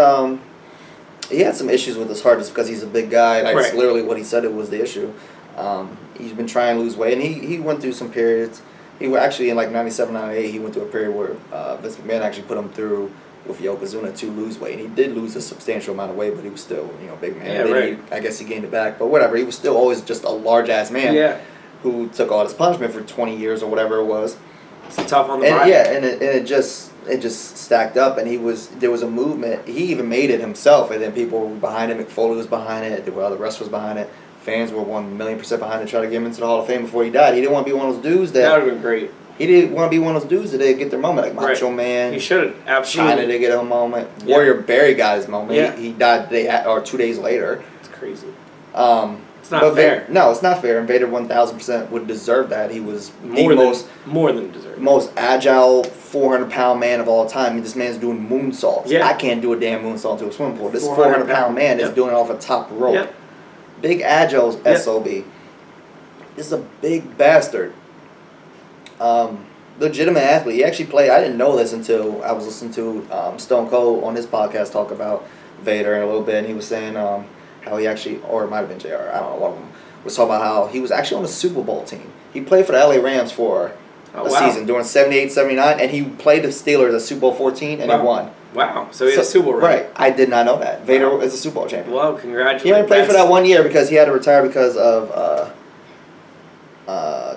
some issues with his heart just because he's a big guy. Like, That's literally what he said it was the issue. He's been trying to lose weight, and he went through some periods. He was actually in like 97, 98, he went through a period where Vince McMahon actually put him through with Yokozuna to lose weight. And he did lose a substantial amount of weight, but he was still, big man. Yeah, I guess he gained it back, but whatever. He was still always just a large-ass man who took all this punishment for 20 years or whatever it was. It's tough on the body. Yeah, and it just stacked up, and there was a movement. He even made it himself, and then people were behind him. McFoley was behind it. There were other wrestlers behind it. Fans were 1,000,000% behind it, trying to get him into the Hall of Fame before he died. He didn't want to be one of those dudes that would have been great. He didn't want to be one of those dudes that didn't get their moment, like Macho Man. He should have, absolutely. China did get a moment. Warrior Barry got his moment. Yeah. He died 2 days later. It's crazy. It's not fair. No, it's not fair. And Vader 1,000% would deserve that. He was more than deserved. Most agile 400-pound man of all time. I mean, this man's doing moonsaults. Yeah. I can't do a damn moonsault to a swimming pool. This 400-pound man is doing it off a top rope. Yep. Big agile SOB. This is a big bastard. Legitimate athlete. He actually played. I didn't know this until I was listening to Stone Cold on his podcast talk about Vader in a little bit, and he was saying how he actually, or it might have been JR, I don't know, one of them, was talking about how he was actually on the Super Bowl team. He played for the LA Rams for a season during 78, 79, and he played the Steelers at Super Bowl 14, and he won. Wow. So he had a Super Bowl, right? I did not know that. Vader is a Super Bowl champion. Well, congratulations. He only played for that 1 year because he had to retire because of,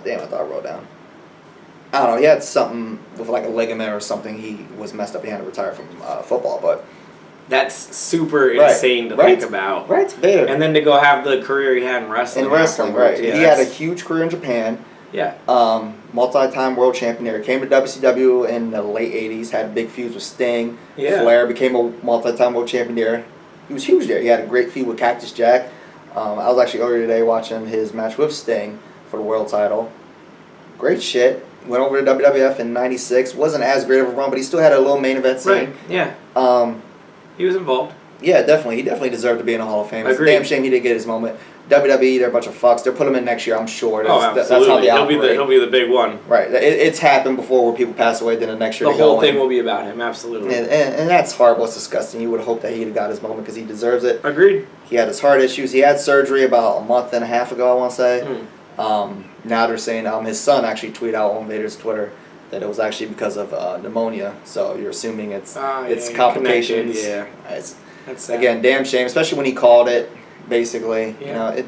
damn, I thought I wrote down. I don't know, he had something with like a ligament or something. He was messed up. He had to retire from football, but that's super insane to think about. Right, Vader. And then to go have the career he had in wrestling. Right. Yeah, he had a huge career in Japan. Yeah. Multi-time world champion there. Came to WCW in the late 80s, had big feuds with Sting. Yeah. Flair became a multi-time world champion there. He was huge there. He had a great feud with Cactus Jack. I was actually earlier today watching his match with Sting for the world title. Great shit. Went over to WWF in '96. Wasn't as great of a run, but he still had a little main event scene. Right. Yeah. He was involved. Yeah, definitely. He definitely deserved to be in the Hall of Fame. It's a Agreed. damn shame he didn't get his moment. WWE, they're a bunch of fucks. They'll put him in next year, I'm sure. Absolutely. That's how they operate. He'll be the big one. Right. It's happened before where people pass away, then the next year the whole thing will be about him. Absolutely. And that's horrible. It's disgusting. You would hope that he'd have got his moment because he deserves it. Agreed. He had his heart issues. He had surgery about a month and a half ago, I want to say. Now they're saying his son actually tweeted out on Vader's Twitter that it was actually because of pneumonia. So you're assuming it's complications. Yeah. That's again, damn shame, especially when he called it, basically. Yeah.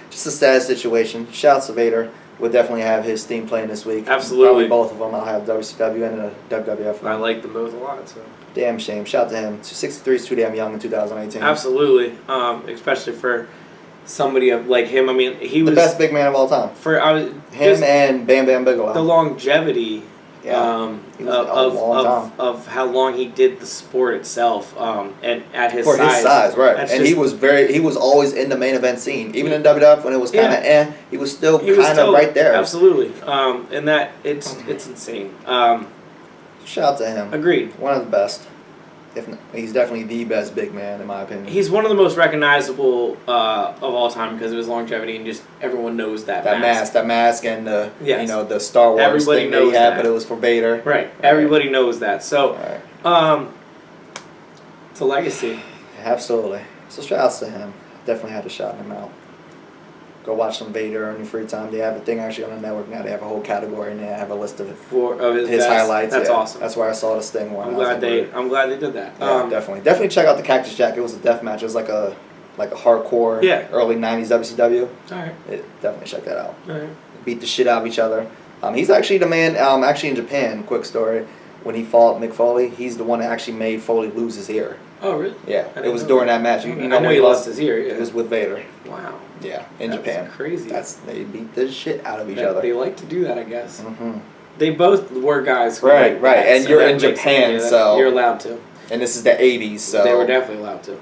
Just a sad situation. Shouts to Vader. We'll definitely have his theme playing this week. Absolutely. Probably both of them. I'll have WCW and the WWF. I like them both a lot. So. Damn shame. Shout to him. 63 is too damn young in 2018. Absolutely. Especially for somebody like him. I mean, he was the best big man of all time. and Bam Bam Bigelow. The longevity Yeah. He was a long time. Of how long he did the sport itself, and at his For size. his size, right? That's And just, he was always in the main event scene, even in WWF when it was kind of he was still he was kind still- of right there. Absolutely, and that it's insane. Shout out to him. Agreed. One of the best. He's definitely the best big man in my opinion. He's one of the most recognizable of all time because of his longevity and just everyone knows that mask, and the Yes. the Star Wars Everybody thing knows that he had, that. but it was for Vader. Right. Everybody knows that. So, Right. it's a legacy. Absolutely. So shout outs to him. Definitely had to shout him out. Go watch some Vader on your free time. They have a thing actually on the network now. They have a whole category and they have a list of His his best. highlights. That's yeah. awesome. That's where I saw the Sting one. I'm glad they did that. Yeah, definitely check out the Cactus Jack. It was a death match. It was like a hardcore early '90s WCW. All right. Definitely check that out. All right. Beat the shit out of each other. He's actually the man. Actually in Japan, quick story. When he fought Mick Foley, he's the one that actually made Foley lose his ear. Oh, really? Yeah, I it was didn't know during that. that match. I know he lost his ear. Yeah. It was with Vader. Wow. Yeah, in That's Japan. crazy. They beat the shit out of each other. They like to do that, I guess. Mm-hmm. They both were guys. Who Right, liked right. that, And so you're that in makes Japan, sense. so You're allowed to. And this is the '80s, so They were definitely allowed to.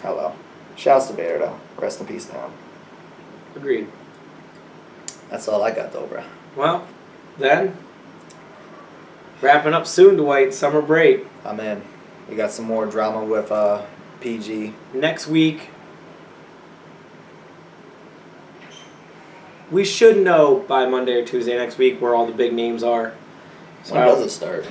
hello. Shouts to Vader though. Rest in peace to him. Agreed. That's all I got though, bro. Well, then, wrapping up soon, Dwight. Summer break. I'm in. We got some more drama with PG. Next week, we should know by Monday or Tuesday next week where all the big names are. So, When does it start?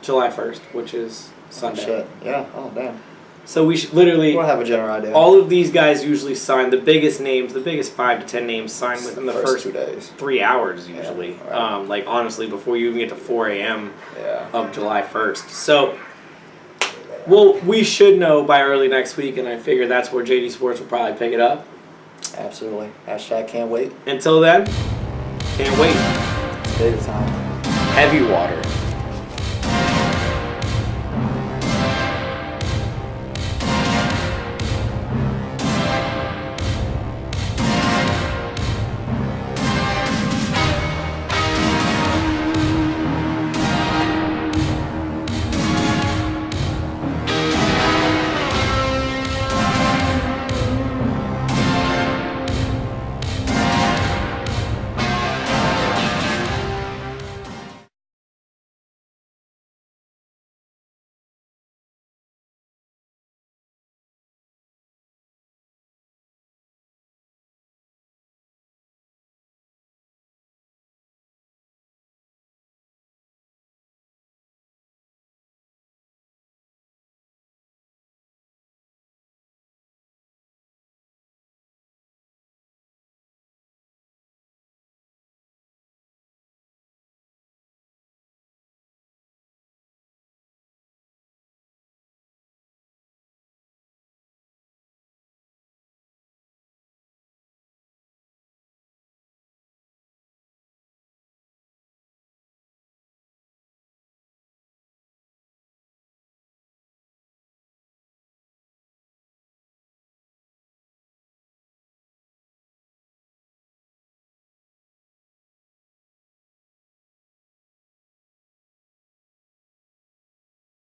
July 1st, which is Sunday. Shit. Yeah. Oh damn. So we should literally, We'll have a general idea. all of these guys usually sign, the biggest names, the biggest 5 to 10 names sign within the first 2 days. 3 hours usually. Yeah, right. Like honestly, before you even get to 4 a.m. Yeah. of July 1st. So, we should know by early next week, and I figure that's where JD Sports will probably pick it up. Absolutely. Hashtag can't wait. Until then, can't wait. Big time. Heavy water.